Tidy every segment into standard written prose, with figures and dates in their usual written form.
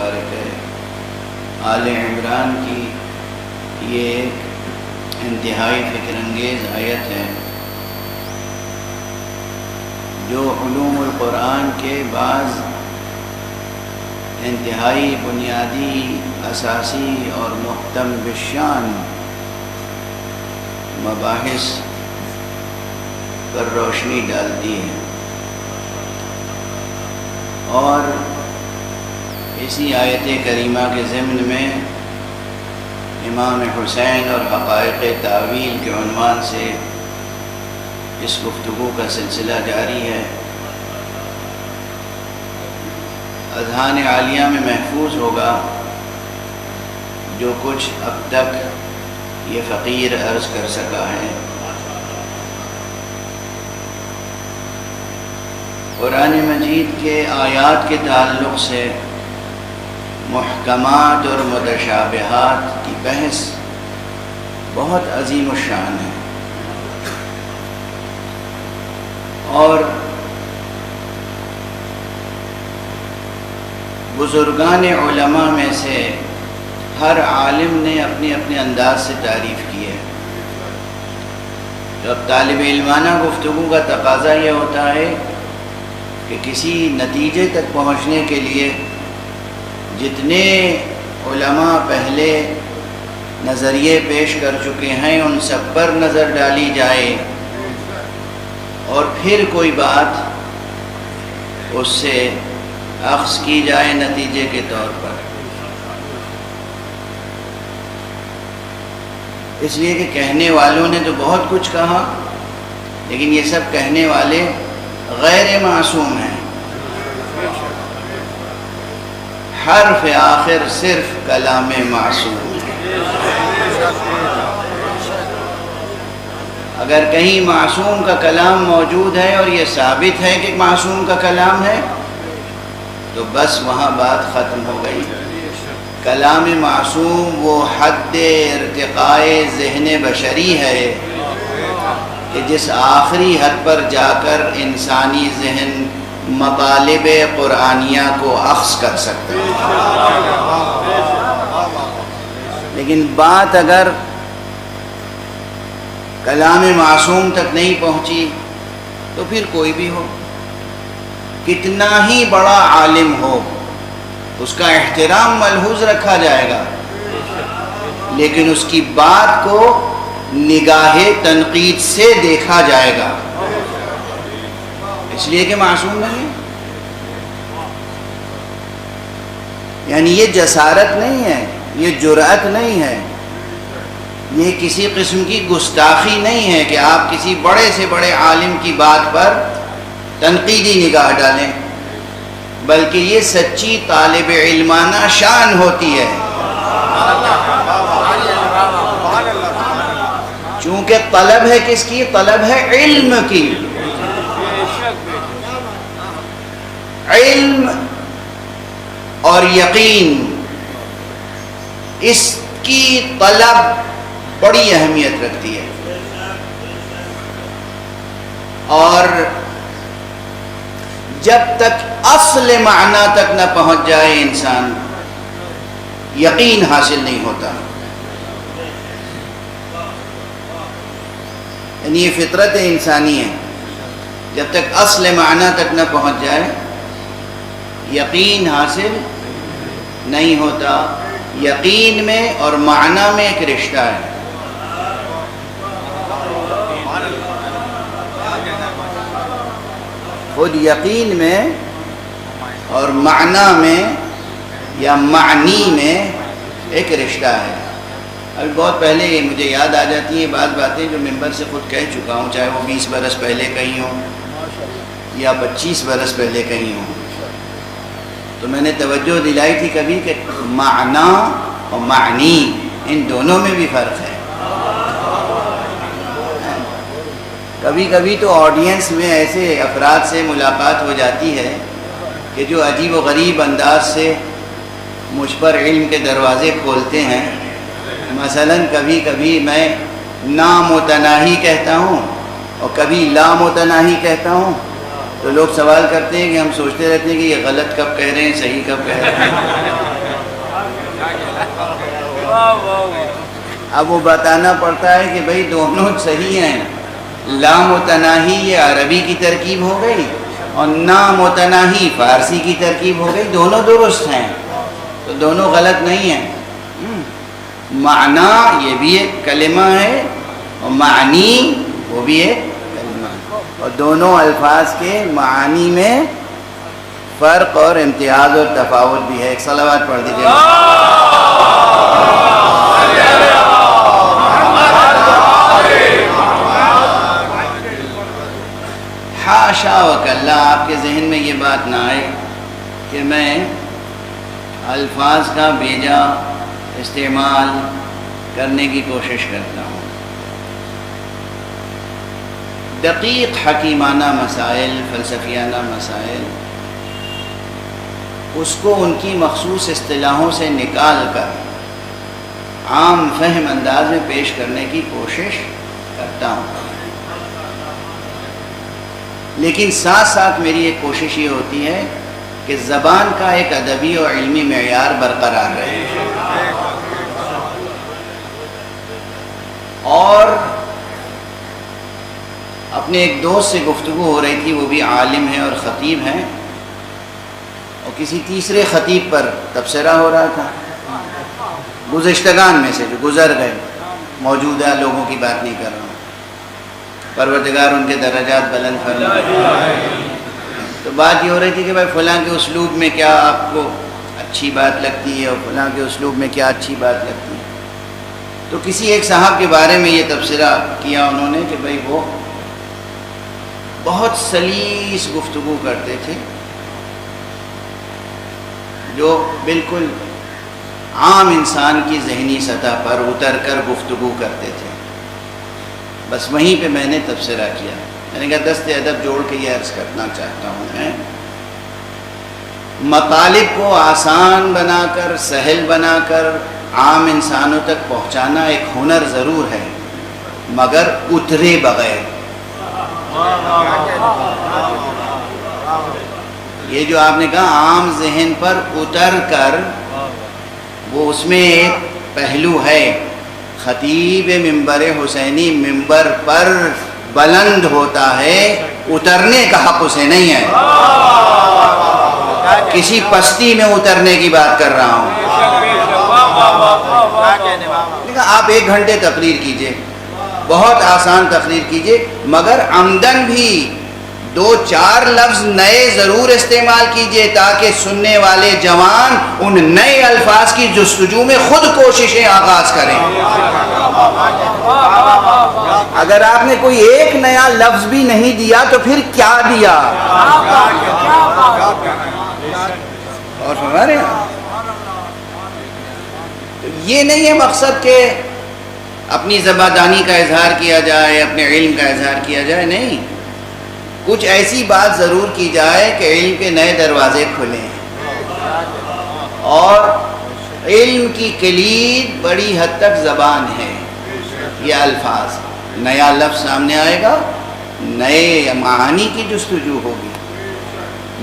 مبارک ہے۔ آل عمران کی یہ ایک انتہائی فکر انگیز آیت ہے جو علوم القرآن کے بعض انتہائی بنیادی، اساسی اور محتم بالشان مباحث پر روشنی ڈالتی ہے، اور اسی آیت کریمہ کے ضمن میں امام حسین اور حقائق تعویل کے عنوان سے اس گفتگو کا سلسلہ جاری ہے۔ اذہان عالیہ میں محفوظ ہوگا جو کچھ اب تک یہ فقیر عرض کر سکا ہے۔ قرآن مجید کے آیات کے تعلق سے محکمات اور متشابہات کی بحث بہت عظیم الشان ہے، اور بزرگان علماء میں سے ہر عالم نے اپنے اپنے انداز سے تعریف کی ہے۔ تو اب طالب علمانہ گفتگو کا تقاضا یہ ہوتا ہے کہ کسی نتیجے تک پہنچنے کے لیے جتنے علماء پہلے نظریے پیش کر چکے ہیں ان سب پر نظر ڈالی جائے، اور پھر کوئی بات اس سے اخذ کی جائے نتیجے کے طور پر۔ اس لیے کہ کہنے والوں نے تو بہت کچھ کہا، لیکن یہ سب کہنے والے غیر معصوم ہیں۔ حرف آخر صرف کلام معصوم ہے۔ اگر کہیں معصوم کا کلام موجود ہے اور یہ ثابت ہے کہ معصوم کا کلام ہے تو بس وہاں بات ختم ہو گئی۔ کلام معصوم وہ حد ارتقاء ذہن بشری ہے کہ جس آخری حد پر جا کر انسانی ذہن مطالب قرآنیہ کو اخذ کر سکتا ہے۔ لیکن بات اگر کلام معصوم تک نہیں پہنچی تو پھر کوئی بھی ہو، کتنا ہی بڑا عالم ہو، اس کا احترام ملحوظ رکھا جائے گا، لیکن اس کی بات کو نگاہ تنقید سے دیکھا جائے گا، اس لیے کہ معصوم نہیں ہے۔ یعنی یہ جسارت نہیں ہے، یہ جرأت نہیں ہے، یہ کسی قسم کی گستاخی نہیں ہے کہ آپ کسی بڑے سے بڑے عالم کی بات پر تنقیدی نگاہ ڈالیں، بلکہ یہ سچی طالب علمانہ شان ہوتی ہے۔ چونکہ طلب ہے کس کی؟ طلب ہے علم کی۔ علم اور یقین، اس کی طلب بڑی اہمیت رکھتی ہے، اور جب تک اصل معنی تک نہ پہنچ جائے انسان، یقین حاصل نہیں ہوتا۔ یعنی یہ فطرت انسانی ہے، جب تک اصل معنی تک نہ پہنچ جائے یقین حاصل نہیں ہوتا۔ یقین میں اور معنی میں ایک رشتہ ہے۔ خود یقین میں اور معنی میں یا معنی میں ایک رشتہ ہے۔ ابھی بہت پہلے یہ مجھے یاد آ جاتی ہیں بعض باتیں جو ممبر سے خود کہہ چکا ہوں، چاہے وہ 20 برس پہلے کہی ہوں یا 25 برس پہلے کہی ہوں۔ تو میں نے توجہ دلائی تھی کبھی کہ معنی اور معنی ان دونوں میں بھی فرق ہے۔ کبھی کبھی تو آڈینس میں ایسے افراد سے ملاقات ہو جاتی ہے کہ جو عجیب و غریب انداز سے مجھ پر علم کے دروازے کھولتے ہیں۔ مثلاً کبھی کبھی میں نامتناہی کہتا ہوں اور کبھی لامتناہی کہتا ہوں، تو لوگ سوال کرتے ہیں کہ ہم سوچتے رہتے ہیں کہ یہ غلط کب کہہ رہے ہیں، صحیح کب کہہ رہے ہیں۔ اب وہ بتانا پڑتا ہے کہ بھئی دونوں صحیح ہیں. لا متناہی یہ عربی کی ترکیب ہو گئی اور نا متناہی فارسی کی ترکیب ہو گئی، دونوں درست ہیں تو دونوں غلط نہیں ہیں. معنی یہ بھی ایک کلمہ ہے اور معنی وہ بھی ایک کلمہ ہے، اور دونوں الفاظ کے معانی میں فرق اور امتیاز اور تفاوت بھی ہے. ایک صلوات پڑھ دیجیے. حاشا وکلا آپ کے ذہن میں یہ بات نہ آئے کہ میں الفاظ کا بیجا استعمال کرنے کی کوشش کرتا ہوں. دقیق حکیمانہ مسائل، فلسفیانہ مسائل، اس کو ان کی مخصوص اصطلاحوں سے نکال کر عام فہم انداز میں پیش کرنے کی کوشش کرتا ہوں. لیکن ساتھ ساتھ میری ایک کوشش یہ ہوتی ہے کہ زبان کا ایک ادبی اور علمی معیار برقرار رہے. اور اپنے ایک دوست سے گفتگو ہو رہی تھی، وہ بھی عالم ہے اور خطیب ہیں، اور کسی تیسرے خطیب پر تبصرہ ہو رہا تھا گزشتگان میں سے جو گزر گئے، موجودہ لوگوں کی بات نہیں کر رہا ہوں، پروردگار ان کے درجات بلند فرمائے. تو بات یہ ہو رہی تھی کہ بھائی فلاں کے اسلوب میں کیا آپ کو اچھی بات لگتی ہے اور فلاں کے اسلوب میں کیا اچھی بات لگتی ہے. تو کسی ایک صاحب کے بارے میں یہ تبصرہ کیا انہوں نے کہ بھائی وہ بہت سلیس گفتگو کرتے تھے، جو بالکل عام انسان کی ذہنی سطح پر اتر کر گفتگو کرتے تھے. بس وہیں پہ میں نے تبصرہ کیا. میں نے کہا دست ادب جوڑ کے یہ عرض کرنا چاہتا ہوں، میں مطالب کو آسان بنا کر، سہل بنا کر عام انسانوں تک پہنچانا ایک ہنر ضرور ہے، مگر اترے بغیر. یہ جو آپ نے کہا عام ذہن پر اتر کر، وہ اس میں ایک پہلو ہے. خطیب ممبر حسینی ممبر پر بلند ہوتا ہے، اترنے کا حق اسے نہیں ہے. کسی پستی میں اترنے کی بات کر رہا ہوں. آپ 1 گھنٹے تقریر کیجئے، بہت آسان تقریر کیجئے، مگر عمدن بھی 2-4 لفظ نئے ضرور استعمال کیجئے تاکہ سننے والے جوان ان نئے الفاظ کی جستجو میں خود کوششیں آغاز کریں. اگر آپ نے کوئی ایک نیا لفظ بھی نہیں دیا تو پھر کیا دیا؟ اور سنا رہے ہیں؟ یہ نہیں ہے مقصد کہ اپنی زبادانی کا اظہار کیا جائے، اپنے علم کا اظہار کیا جائے، نہیں. کچھ ایسی بات ضرور کی جائے کہ علم کے نئے دروازے کھلیں. اور علم کی کلید بڑی حد تک زبان ہے. یہ الفاظ، نیا لفظ سامنے آئے گا، نئے معانی کی جستجو ہوگی.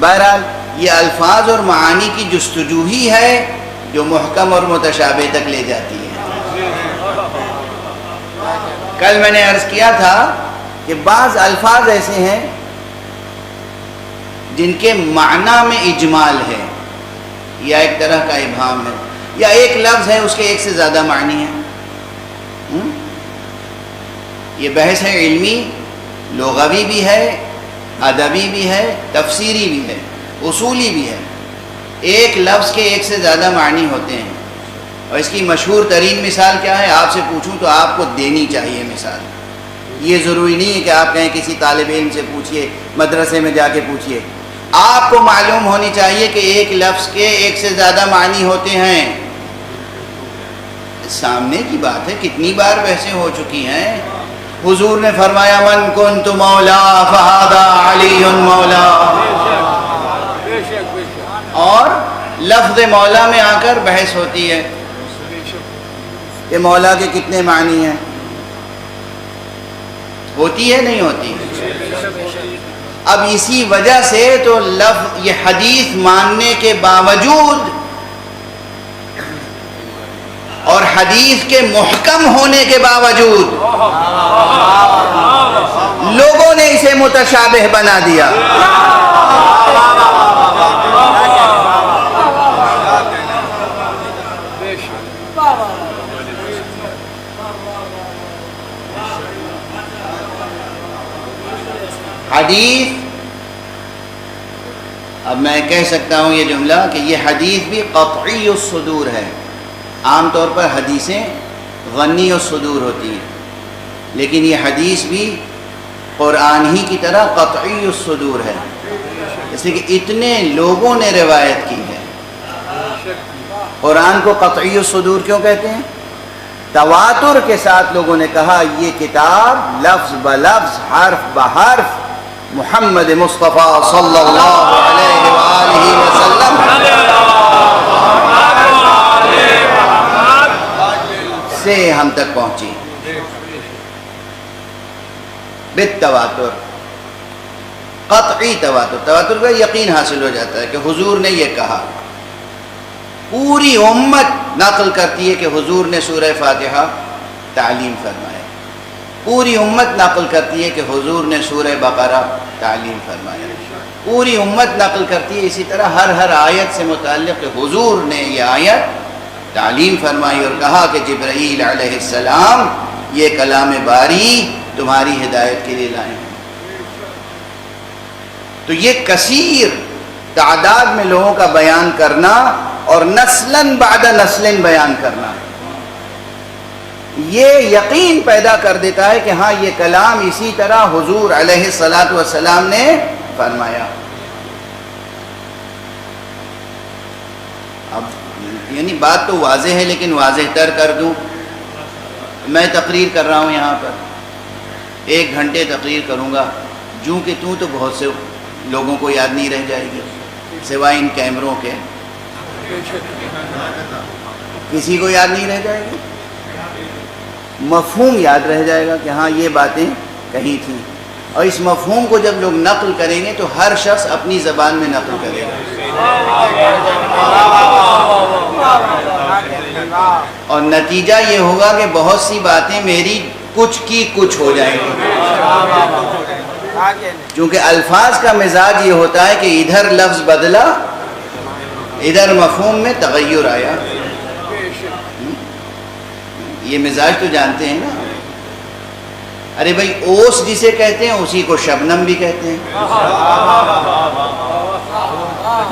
بہرحال یہ الفاظ اور معانی کی جستجو ہی ہے جو محکم اور متشابہ تک لے جاتی ہے. کل میں نے عرض کیا تھا کہ بعض الفاظ ایسے ہیں جن کے معنی میں اجمال ہے یا ایک طرح کا ابہام ہے، یا ایک لفظ ہے اس کے ایک سے زیادہ معنی ہیں. یہ بحث ہے علمی، لغوی بھی ہے، ادبی بھی ہے، تفسیری بھی ہے، اصولی بھی ہے. ایک لفظ کے ایک سے زیادہ معنی ہوتے ہیں، اور اس کی مشہور ترین مثال کیا ہے؟ آپ سے پوچھوں تو آپ کو دینی چاہیے مثال. یہ ضروری نہیں ہے کہ آپ کہیں کسی طالب علم سے پوچھئے، مدرسے میں جا کے پوچھئے. آپ کو معلوم ہونی چاہیے کہ ایک لفظ کے ایک سے زیادہ معنی ہوتے ہیں. سامنے کی بات ہے، کتنی بار بحثیں ہو چکی ہیں. حضور نے فرمایا من کنت مولا فہذا علی مولا، اور لفظ مولا میں آ کر بحث ہوتی ہے کہ مولا کے کتنے معنی ہیں. ہوتی ہے نہیں ہوتی؟ اب اسی وجہ سے تو لفظ یہ حدیث ماننے کے باوجود اور حدیث کے محکم ہونے کے باوجود لوگوں نے اسے متشابہ بنا دیا. حدیث، اب میں کہہ سکتا ہوں یہ جملہ کہ یہ حدیث بھی قطعی الصدور ہے. عام طور پر حدیثیں غنی الصدور ہوتی ہیں، لیکن یہ حدیث بھی قرآن ہی کی طرح قطعی الصدور ہے، اس لیے کہ اتنے لوگوں نے روایت کی ہے. قرآن کو قطعی الصدور کیوں کہتے ہیں؟ تواتر کے ساتھ لوگوں نے کہا یہ کتاب لفظ بلفظ حرف بحرف محمد مصطفیٰ صلی اللہ علیہ وآلہ وسلم سے ہم تک پہنچی بالتواتر. قطعی تواتر، تواتر کا یقین حاصل ہو جاتا ہے کہ حضور نے یہ کہا. پوری امت نقل کرتی ہے کہ حضور نے سورہ فاتحہ تعلیم فرمایا. پوری امت نقل کرتی ہے کہ حضور نے سورہ بقرہ تعلیم فرمایا. پوری امت نقل کرتی ہے اسی طرح ہر آیت سے متعلق کہ حضور نے یہ آیت تعلیم فرمائی اور کہا کہ جبرائیل علیہ السلام یہ کلام باری تمہاری ہدایت کے لیے لائے ہیں. تو یہ کثیر تعداد میں لوگوں کا بیان کرنا اور نسلاً بعد نسلن بیان کرنا یہ یقین پیدا کر دیتا ہے کہ ہاں یہ کلام اسی طرح حضور علیہ الصلاۃ والسلام نے فرمایا. اب یعنی بات تو واضح ہے لیکن واضح تر کر دوں. میں تقریر کر رہا ہوں یہاں پر 1 گھنٹے تقریر کروں گا، جوں کہ تو بہت سے لوگوں کو یاد نہیں رہ جائے گی سوائے ان کیمروں کے. کسی کو یاد نہیں رہ جائے گی، مفہوم یاد رہ جائے گا کہ ہاں یہ باتیں کہی تھیں. اور اس مفہوم کو جب لوگ نقل کریں گے تو ہر شخص اپنی زبان میں نقل کرے گا اور نتیجہ یہ ہوگا کہ بہت سی باتیں میری کچھ کی کچھ ہو جائیں گی. چونکہ الفاظ کا مزاج یہ ہوتا ہے کہ ادھر لفظ بدلا ادھر مفہوم میں تغیر آیا. یہ مزاج تو جانتے ہیں نا. ارے بھائی اوس جسے کہتے ہیں اسی کو شبنم بھی کہتے ہیں،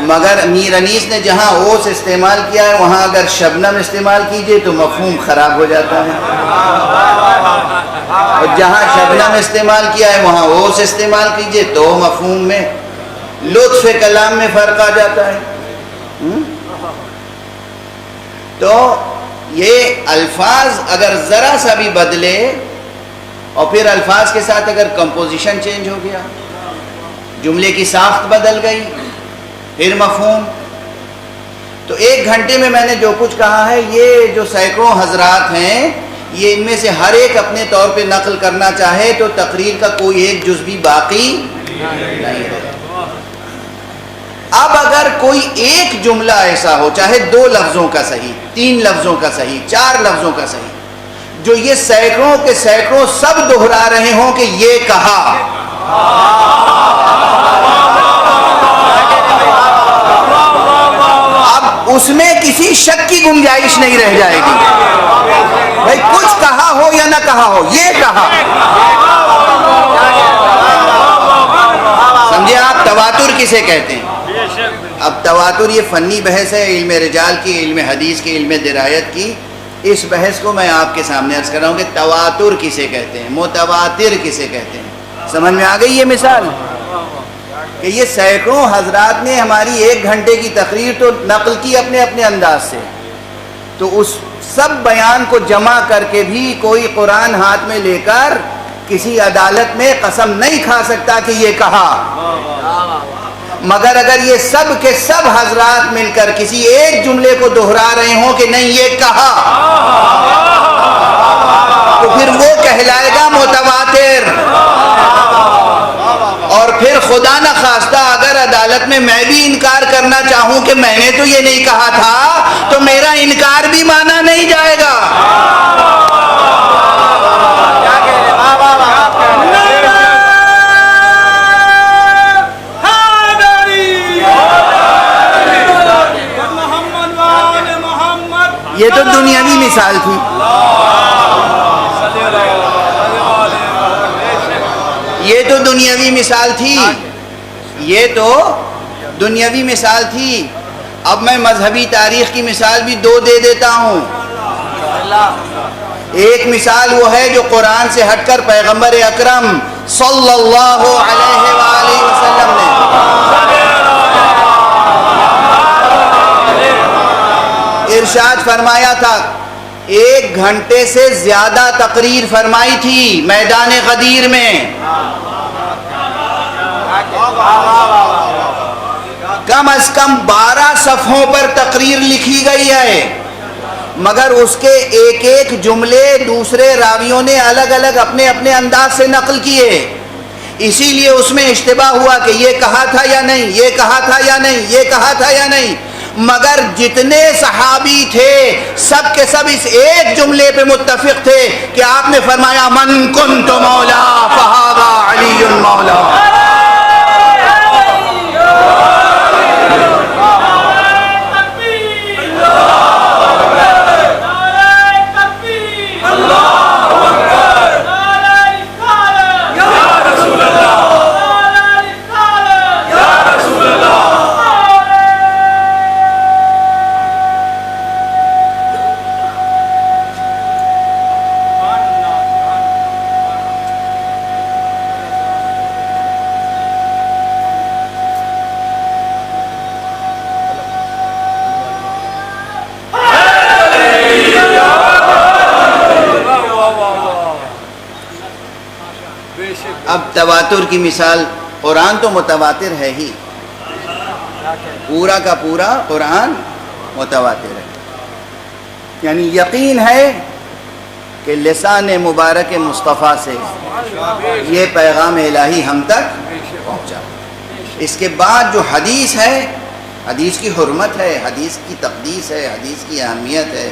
مگر میر انیس نے جہاں اوس استعمال کیا ہے وہاں اگر شبنم استعمال کیجئے تو مفہوم خراب ہو جاتا ہے، اور جہاں شبنم استعمال کیا ہے وہاں اوس استعمال کیجئے تو مفہوم میں لطف کلام میں فرق آ جاتا ہے. تو یہ الفاظ اگر ذرا سا بھی بدلے اور پھر الفاظ کے ساتھ اگر کمپوزیشن چینج ہو گیا، جملے کی ساخت بدل گئی، پھر مفہوم. تو 1 گھنٹے میں نے جو کچھ کہا ہے یہ جو سینکڑوں حضرات ہیں یہ ان میں سے ہر ایک اپنے طور پہ نقل کرنا چاہے تو تقریر کا کوئی ایک جز بھی باقی نہیں ہے. اب اگر کوئی ایک جملہ ایسا ہو، چاہے 2 لفظوں کا صحیح، 3 لفظوں کا صحیح، 4 لفظوں کا صحیح، جو یہ سینکڑوں کے سینکڑوں سب دہرا رہے ہوں کہ یہ کہا، اب اس میں کسی شک کی گنجائش نہیں رہ جائے گی. بھائی کچھ کہا ہو یا نہ کہا ہو، یہ کہا. سمجھے آپ تواتر کسے کہتے ہیں؟ اب تواتر یہ فنی بحث ہے، علم رجال کی، علم حدیث کی، علم درایت کی. اس بحث کو میں آپ کے سامنے عرض کر رہا ہوں کہ تواتر کسے کہتے ہیں، متواتر کسے کہتے ہیں. سمجھ میں آ گئی یہ مثال کہ یہ سینکڑوں حضرات نے ہماری 1 گھنٹے کی تقریر تو نقل کی اپنے اپنے انداز سے، تو اس سب بیان کو جمع کر کے بھی کوئی قرآن ہاتھ میں لے کر کسی عدالت میں قسم نہیں کھا سکتا کہ یہ کہا. مگر اگر یہ سب کے سب حضرات مل کر کسی ایک جملے کو دہرا رہے ہوں کہ نہیں یہ کہا، تو پھر وہ کہلائے گا متواتر. اور پھر خدا نہ خواستہ اگر عدالت میں میں بھی انکار کرنا چاہوں کہ میں نے تو یہ نہیں کہا تھا تو میرا انکار بھی مانا نہیں جائے گا. یہ تو دنیاوی مثال تھی. یہ تو دنیاوی مثال تھی. یہ تو دنیاوی مثال تھی. اب میں مذہبی تاریخ کی مثال بھی دو دے دیتا ہوں. ایک مثال وہ ہے جو قرآن سے ہٹ کر پیغمبر اکرم صلی اللہ علیہ وآلہ وسلم نے ارشاد فرمایا تھا. 1 گھنٹے سے زیادہ تقریر فرمائی تھی میدان غدیر میں. کم از کم 12 صفحوں پر تقریر لکھی گئی ہے، مگر اس کے ایک ایک جملے دوسرے راویوں نے الگ الگ اپنے اپنے انداز سے نقل کیے. اسی لیے اس میں اشتباہ ہوا کہ یہ کہا تھا یا نہیں، یہ کہا تھا یا نہیں، یہ کہا تھا یا نہیں. مگر جتنے صحابی تھے سب کے سب اس ایک جملے پہ متفق تھے کہ آپ نے فرمایا من کنت مولا فہذا علی مولا. اب تواتر کی مثال، قرآن تو متواتر ہے ہی، پورا کا پورا قرآن متواتر ہے. یعنی یقین ہے کہ لسان مبارک مصطفیٰ سے یہ پیغام الہی ہم تک پہنچا. اس کے بعد جو حدیث ہے، حدیث کی حرمت ہے، حدیث کی تقدیس ہے، حدیث کی اہمیت ہے.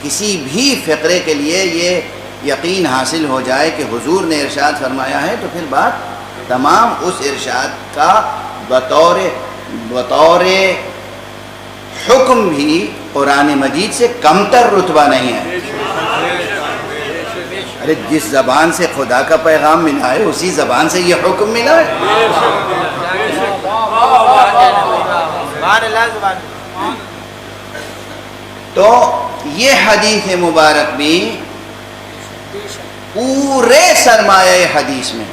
کسی بھی فقرے کے لیے یہ یقین حاصل ہو جائے کہ حضور نے ارشاد فرمایا ہے تو پھر بات تمام اس ارشاد کا بطور حکم بھی قرآن مجید سے کمتر رتبہ نہیں ہے. ارے جس زبان سے خدا کا پیغام ملا ہے اسی زبان سے یہ حکم ملا ہے. تو یہ حدیث مبارک بھی پورے سرمایہ حدیث میں،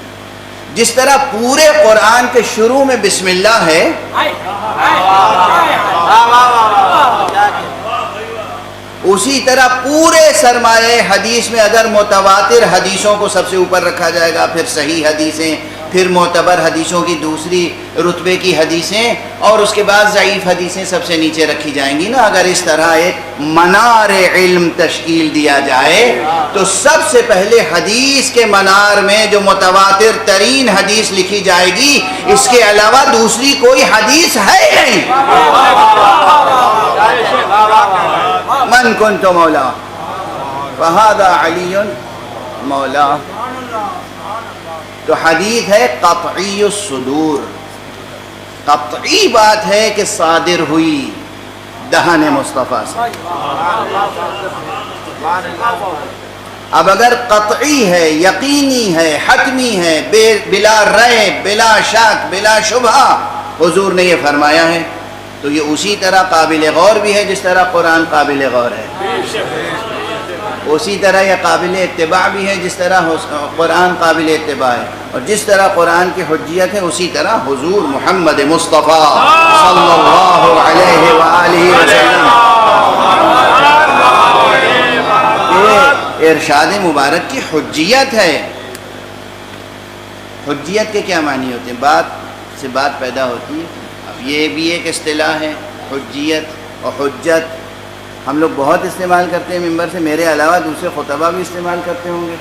جس طرح پورے قرآن کے شروع میں بسم اللہ ہے، اسی طرح پورے سرمایہ حدیث میں اگر متواتر حدیثوں کو سب سے اوپر رکھا جائے گا، پھر صحیح حدیثیں، پھر معتبر حدیثوں کی دوسری رتبے کی حدیثیں، اور اس کے بعد ضعیف حدیثیں سب سے نیچے رکھی جائیں گی نا. اگر اس طرح ایک منار علم تشکیل دیا جائے تو سب سے پہلے حدیث کے منار میں جو متواتر ترین حدیث لکھی جائے گی، اس کے علاوہ دوسری کوئی حدیث ہے نہیں. من کنت مولا فہذا علی مولا. تو حدیث ہے قطعی الصدور، قطعی بات ہے کہ صادر ہوئی دہن مصطفیٰ سے. اب اگر قطعی ہے، یقینی ہے، حتمی ہے، بلا ریب، بلا شک، بلا شبہ حضور نے یہ فرمایا ہے، تو یہ اسی طرح قابل غور بھی ہے جس طرح قرآن قابل غور ہے. اسی طرح یہ قابل اتباع بھی ہے جس طرح قرآن قابل اتباع ہے. اور جس طرح قرآن کی حجیت ہے اسی طرح حضور محمد مصطفیٰ صلی اللہ علیہ وآلہ وسلم یہ ارشاد مبارک کی حجیت ہے. حجیت کے کیا معنی ہوتے ہیں؟ بات سے بات پیدا ہوتی ہے. اب یہ بھی ایک اصطلاح ہے حجیت اور حجت، ہم لوگ بہت استعمال کرتے ہیں ممبر سے، میرے علاوہ دوسرے خطبہ بھی استعمال کرتے ہوں گے.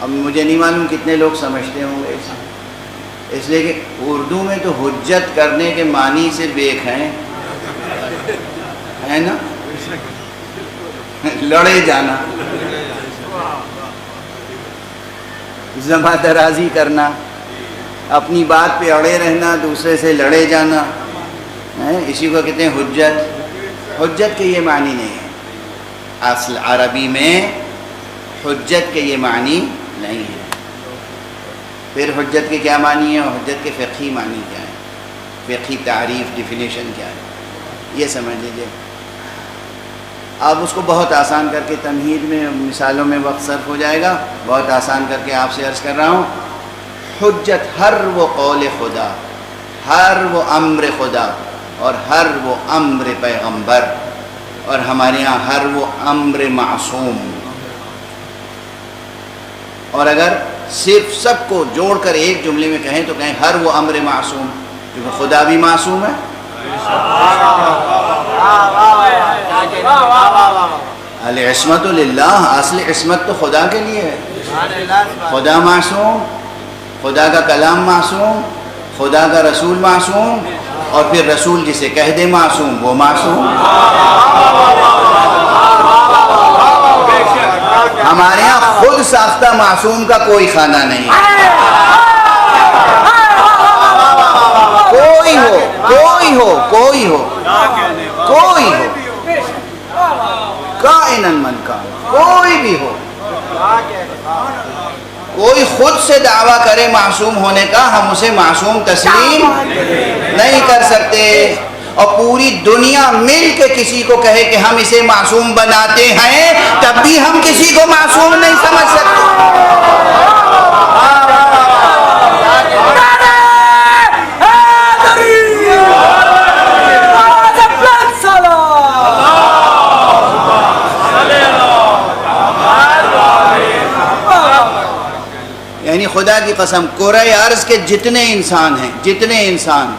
اب مجھے نہیں معلوم کتنے لوگ سمجھتے ہوں گے اس لیے کہ اردو میں تو حجت کرنے کے معنی صرف ایک ہیں، ہے نا، لڑے جانا، زبان درازی کرنا، اپنی بات پہ اڑے رہنا، دوسرے سے لڑے جانا، اسی کو کہتے ہیں حجت. حجت کے یہ معنی نہیں ہے. اصل عربی میں حجت کے یہ معنی نہیں ہے. پھر حجت کے کیا معنی ہے اور حجت کے فقہی معنی کیا ہے, فقہی تعریف ڈیفینیشن کیا ہے, یہ سمجھ لیجیے. اب اس کو بہت آسان کر کے تمہید میں مثالوں میں وقت صرف ہو جائے گا, بہت آسان کر کے آپ سے عرض کر رہا ہوں. حجت ہر وہ قول خدا, ہر وہ امر خدا اور ہر وہ امر پیغمبر, اور ہمارے ہاں ہر وہ امر معصوم. اور اگر صرف سب کو جوڑ کر ایک جملے میں کہیں تو کہیں ہر وہ امر معصوم, کیونکہ خدا بھی معصوم ہے. العصمت للہ, اصل عصمت تو خدا کے لیے ہے. خدا معصوم, خدا کا کلام معصوم, خدا کا رسول معصوم, اور پھر رسول جسے کہہ دے معصوم وہ معصوم. ہمارے یہاں خود ساختہ معصوم کا کوئی خانہ نہیں ہے. کوئی ہو, کوئی ہو, کوئی ہو, کوئی ہو, کائناً من کان, کوئی بھی ہو, کوئی خود سے دعویٰ کرے معصوم ہونے کا, ہم اسے معصوم تسلیم نہیں کر سکتے. اور پوری دنیا مل کے کسی کو کہے کہ ہم اسے معصوم بناتے ہیں, تب بھی ہم کسی کو معصوم نہیں سمجھ سکتے. یعنی خدا کی قسم کرۂ ارض کے جتنے انسان ہیں, جتنے انسان,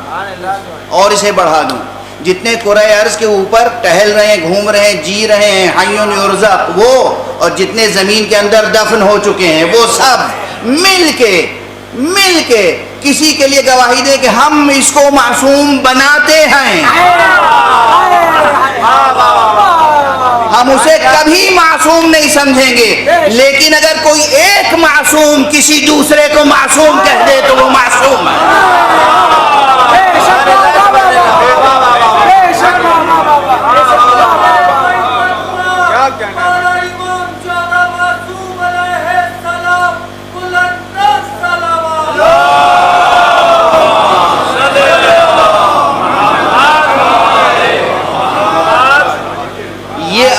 اور اسے بڑھا دوں, جتنے کرۂ ارض کے اوپر ٹہل رہے ہیں, گھوم رہے ہیں, جی رہے ہیں, حیٌ یرزق, وہ, اور جتنے زمین کے اندر دفن ہو چکے ہیں, وہ سب مل کے کسی کے لیے گواہی دے کہ ہم اس کو معصوم بناتے ہیں. ہم اسے کبھی معصوم نہیں سمجھیں گے, لیکن اگر کوئی ایک معصوم کسی دوسرے کو معصوم کہہ دے تو وہ معصوم ہے.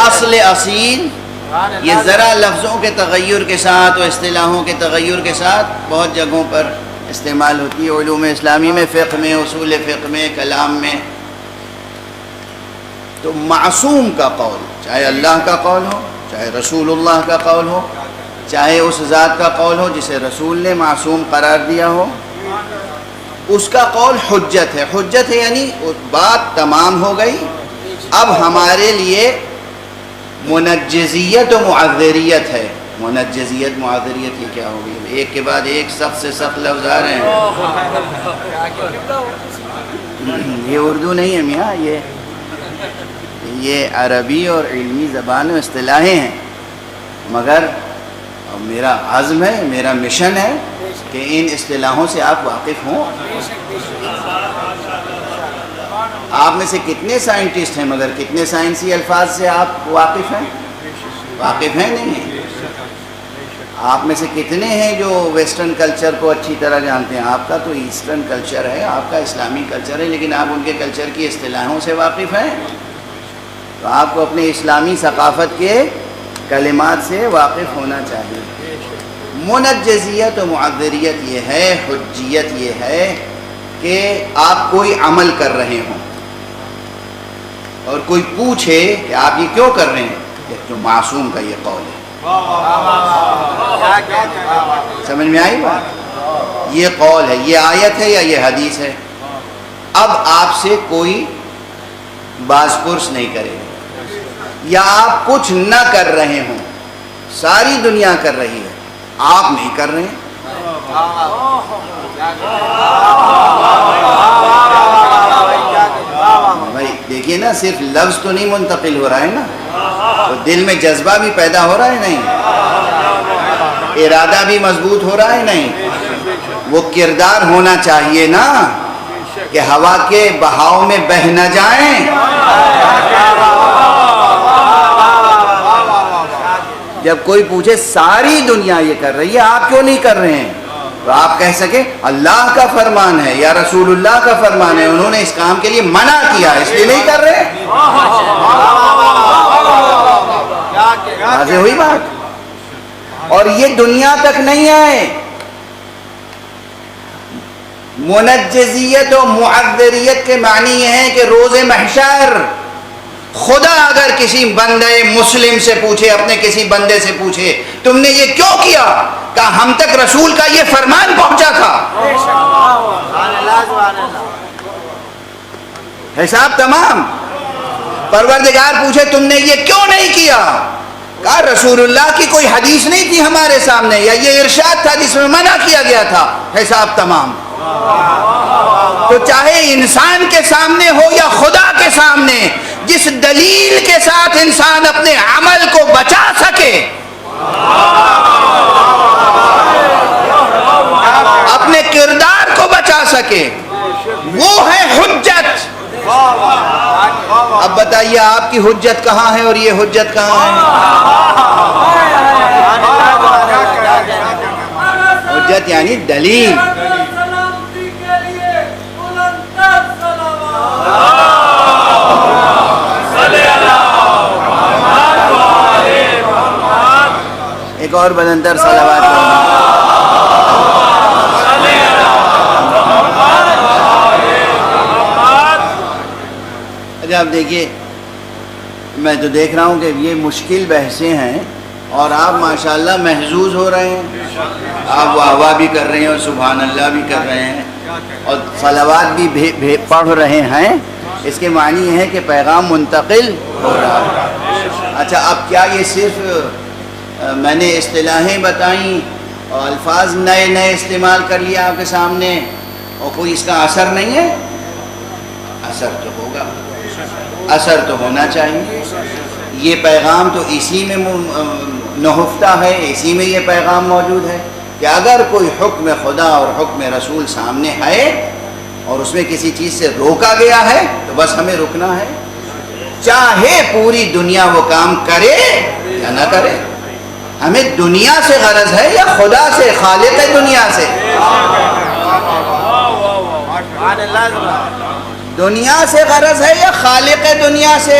اصل اصیل یہ ذرا لفظوں کے تغیر کے ساتھ اور اصطلاحوں کے تغیر کے ساتھ بہت جگہوں پر استعمال ہوتی ہے, علوم اسلامی میں, فقہ میں, اصول فقہ میں, کلام میں. تو معصوم کا قول, چاہے اللہ کا قول ہو, چاہے رسول اللہ کا قول ہو, چاہے اس ذات کا قول ہو جسے رسول نے معصوم قرار دیا ہو, اس کا قول حجت ہے. حجت ہے یعنی بات تمام ہو گئی, اب ہمارے لیے منجزیت و معذریت ہے. منجزیت معذریت یہ کیا ہوگی؟ ایک کے بعد ایک سخت سے سخت لفظ آ رہے ہیں. یہ اردو نہیں ہے میاں, یہ عربی اور علمی زبان و اصطلاحیں ہیں, مگر میرا عزم ہے, میرا مشن ہے کہ ان اصطلاحوں سے آپ واقف ہوں. آپ میں سے کتنے سائنٹسٹ ہیں مگر کتنے سائنسی الفاظ سے آپ واقف ہیں؟ واقف ہیں نہیں ہیں. آپ میں سے کتنے ہیں جو ویسٹرن کلچر کو اچھی طرح جانتے ہیں؟ آپ کا تو ایسٹرن کلچر ہے, آپ کا اسلامی کلچر ہے, لیکن آپ ان کے کلچر کی اصطلاحوں سے واقف ہیں. تو آپ کو اپنے اسلامی ثقافت کے کلمات سے واقف ہونا چاہیے. منجزیت و معذریت یہ ہے, حجیت یہ ہے کہ آپ کوئی عمل کر رہے ہوں اور کوئی پوچھے کہ آپ یہ کیوں کر رہے ہیں, کہ جو معصوم کا یہ قول ہے. سمجھ میں آئی بات؟ یہ قول ہے, یہ آیت ہے یا یہ حدیث ہے. اب آپ سے کوئی باز پرس نہیں کرے گا, یا آپ کچھ نہ کر رہے ہوں, ساری دنیا کر رہی ہے, آپ نہیں کر رہے ہیں. بھائی دیکھیے نا, صرف لفظ تو نہیں منتقل ہو رہا ہے نا, تو دل میں جذبہ بھی پیدا ہو رہا ہے نہیں, ارادہ بھی مضبوط ہو رہا ہے نہیں. وہ کردار ہونا چاہیے نا کہ ہوا کے بہاؤ میں بہہ نہ جائیں. جب کوئی پوچھے ساری دنیا یہ کر رہی ہے آپ کیوں نہیں کر رہے ہیں، تو آپ کہہ سکیں اللہ کا فرمان ہے یا رسول اللہ کا فرمان ہے، انہوں نے اس کام کے لیے منع کیا اس لیے نہیں کر رہے. واضح ہوئی بات. اور یہ دنیا تک نہیں آئے. منجزیت و معذریت کے معنی یہ ہے کہ روز محشر خدا اگر کسی بندے مسلم سے پوچھے، اپنے کسی بندے سے پوچھے تم نے یہ کیوں کیا، کہا ہم تک رسول کا یہ فرمان پہنچا تھا، حساب تمام. پروردگار پوچھے تم نے یہ کیوں نہیں کیا، کہا رسول اللہ کی کوئی حدیث نہیں تھی ہمارے سامنے، یا یہ ارشاد تھا جس میں منع کیا گیا تھا، حساب تمام. تو چاہے انسان کے سامنے ہو یا خدا کے سامنے، جس دلیل کے ساتھ انسان اپنے عمل کو بچا سکے، اپنے کردار کو بچا سکے، وہ ہے حجت. اب بتائیے آپ کی حجت کہاں ہے اور یہ حجت کہاں ہے؟ حجت یعنی دلیل. ایک اور بلندر صلوات. اچھا آپ دیکھیے، میں تو دیکھ رہا ہوں کہ یہ مشکل بحثیں ہیں اور آپ ماشاءاللہ محظوظ ہو رہے ہیں، آپ واہ واہ بھی کر رہے ہیں اور سبحان اللہ بھی کر رہے ہیں اور صلوات بھی پڑھ رہے ہیں. اس کے معنی یہ ہے کہ پیغام منتقل ہو رہا ہے. اچھا اب کیا یہ صرف میں نے اصطلاحیں بتائیں اور الفاظ نئے نئے استعمال کر لیا آپ کے سامنے اور کوئی اس کا اثر نہیں ہے؟ اثر تو ہوگا، اثر تو ہونا چاہیے. یہ پیغام تو اسی میں نہفتہ ہے، اسی میں یہ پیغام موجود ہے کہ اگر کوئی حکم خدا اور حکم رسول سامنے ہے اور اس میں کسی چیز سے روکا گیا ہے تو بس ہمیں رکنا ہے، چاہے پوری دنیا وہ کام کرے یا نہ کرے. ہمیں دنیا سے غرض ہے یا خدا سے، خالق دنیا سے؟ دنیا سے غرض ہے یا خالق دنیا سے؟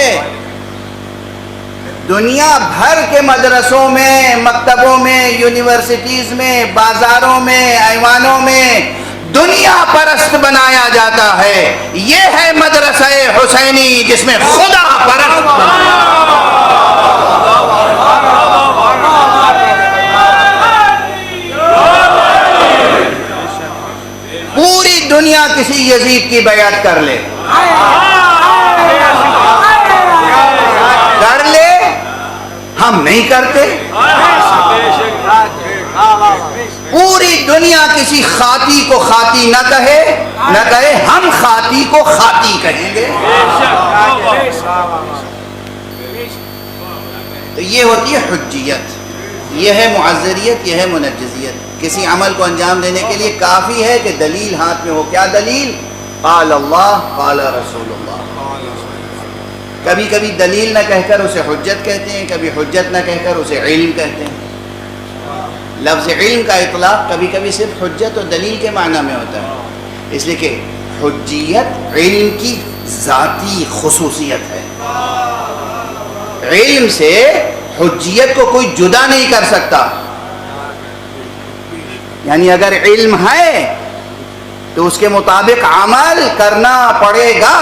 دنیا بھر کے مدرسوں میں، مکتبوں میں، یونیورسٹیز میں، بازاروں میں، ایوانوں میں دنیا پرست بنایا جاتا ہے. یہ ہے مدرسہ حسینی جس میں خدا پرست پوری دنیا کسی یزید کی بیعت کر لے، ہم نہیں کرتے. پوری دنیا کسی خاطی کو خاطی نہ کہے، ہم خاطی کو خاطی کہیں گے. تو یہ ہوتی ہے حجیت، یہ ہے معذریت، یہ ہے منجزیت. کسی عمل کو انجام دینے کے لیے کافی ہے کہ دلیل ہاتھ میں ہو. کیا دلیل؟ قال اللہ قال رسول اللہ. کبھی کبھی دلیل نہ کہہ کر اسے حجت کہتے ہیں، کبھی حجت نہ کہہ کر اسے علم کہتے ہیں. لفظ علم کا اطلاق کبھی کبھی صرف حجت اور دلیل کے معنی میں ہوتا ہے، اس لیے کہ حجیت علم کی ذاتی خصوصیت ہے. علم سے حجیت کو کوئی جدا نہیں کر سکتا. یعنی اگر علم ہے تو اس کے مطابق عمل کرنا پڑے گا،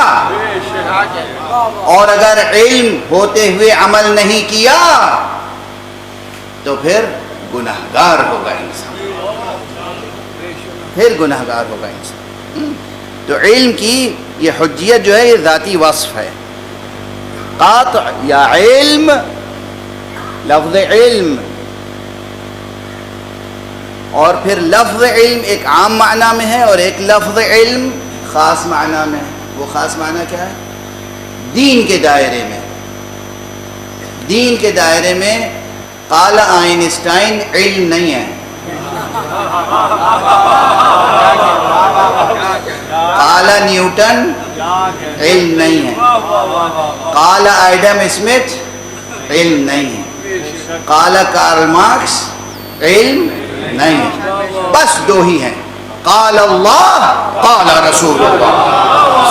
اور اگر علم ہوتے ہوئے عمل نہیں کیا تو پھر گناہگار ہوگا انسان، پھر گناہگار ہوگا انسان. تو علم کی یہ حجیت جو ہے یہ ذاتی وصف ہے. قاطع یا علم، لفظ علم اور پھر لفظ علم ایک عام معنی میں ہے اور ایک لفظ علم خاص معنی میں ہے. وہ خاص معنی کیا ہے؟ دین کے دائرے میں. دین کے دائرے میں قال آئنسٹائن علم نہیں ہے، قال نیوٹن علم نہیں ہے، قال ایڈم اسمتھ علم نہیں ہے. قال کارل مارکس علم نہیں ہے، بس دو ہی ہیں، قال اللہ قال رسول اللہ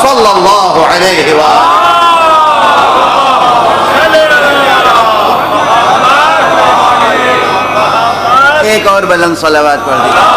صلی اللہ علیہ وآلہ۔ ایک اور بلند صلوات پڑھ دیجیے۔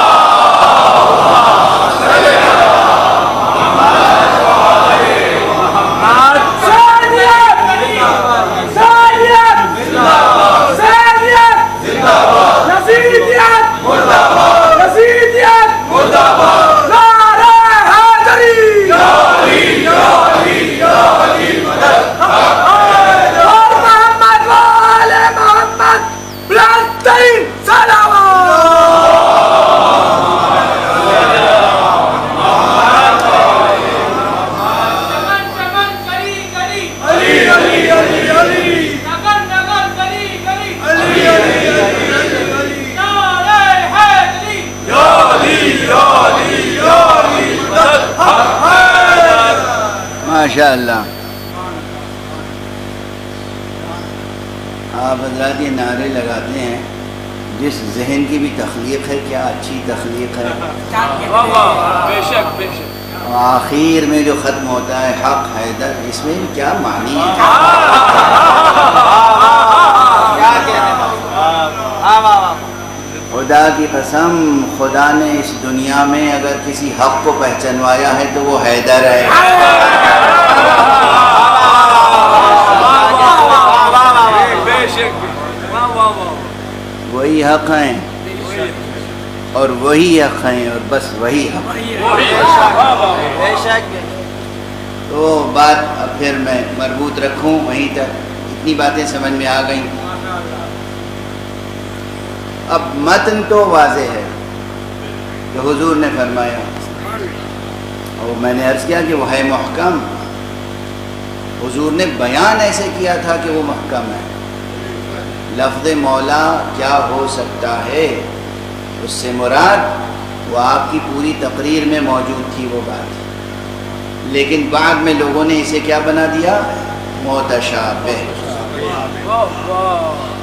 ماشاءاللہ، آپ حضرات یہ نعرے لگاتے ہیں، جس ذہن کی بھی تخلیق ہے، کیا اچھی تخلیق ہے۔ بے شک بے شک۔ آخر میں جو ختم ہوتا ہے حق حیدر، اس میں کیا معنی ہے۔ خدا کی قسم، خدا نے اس دنیا میں اگر کسی حق کو پہچنوایا ہے تو وہ حیدر ہے۔ وہی حق ہیں اور وہی حق ہیں اور بس وہی حق ہیں۔ تو بات اب پھر میں مربوط رکھوں وہیں تک، اتنی باتیں سمجھ میں آ گئیں۔ اب متن تو واضح ہے کہ حضور نے فرمایا، اور میں نے عرض کیا کہ وہ ہے محکم۔ حضور نے بیان ایسے کیا تھا کہ وہ محکم ہے۔ لفظ مولا کیا ہو سکتا ہے، اس سے مراد وہ آپ کی پوری تقریر میں موجود تھی وہ بات، لیکن بعد میں لوگوں نے اسے کیا بنا دیا، متشابہ،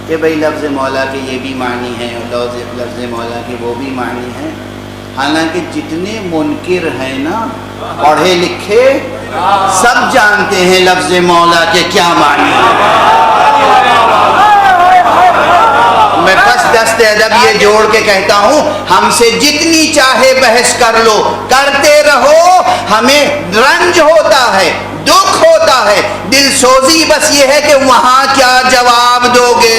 کہ بھئی لفظ مولا کے یہ بھی معنی ہیں اور لفظ مولا کے وہ بھی معنی ہیں۔ حالانکہ جتنے منکر ہیں نا، پڑھے لکھے، سب جانتے ہیں لفظ مولا کے کیا معنی ہیں۔ میں بس دست ادب یہ جوڑ کے کہتا ہوں، ہم سے جتنی چاہے بحث کر لو، کرتے رہو، ہمیں رنج ہوتا ہے، دکھ ہوتا ہے، دل سوزی بس یہ ہے کہ وہاں کیا جواب دو گے۔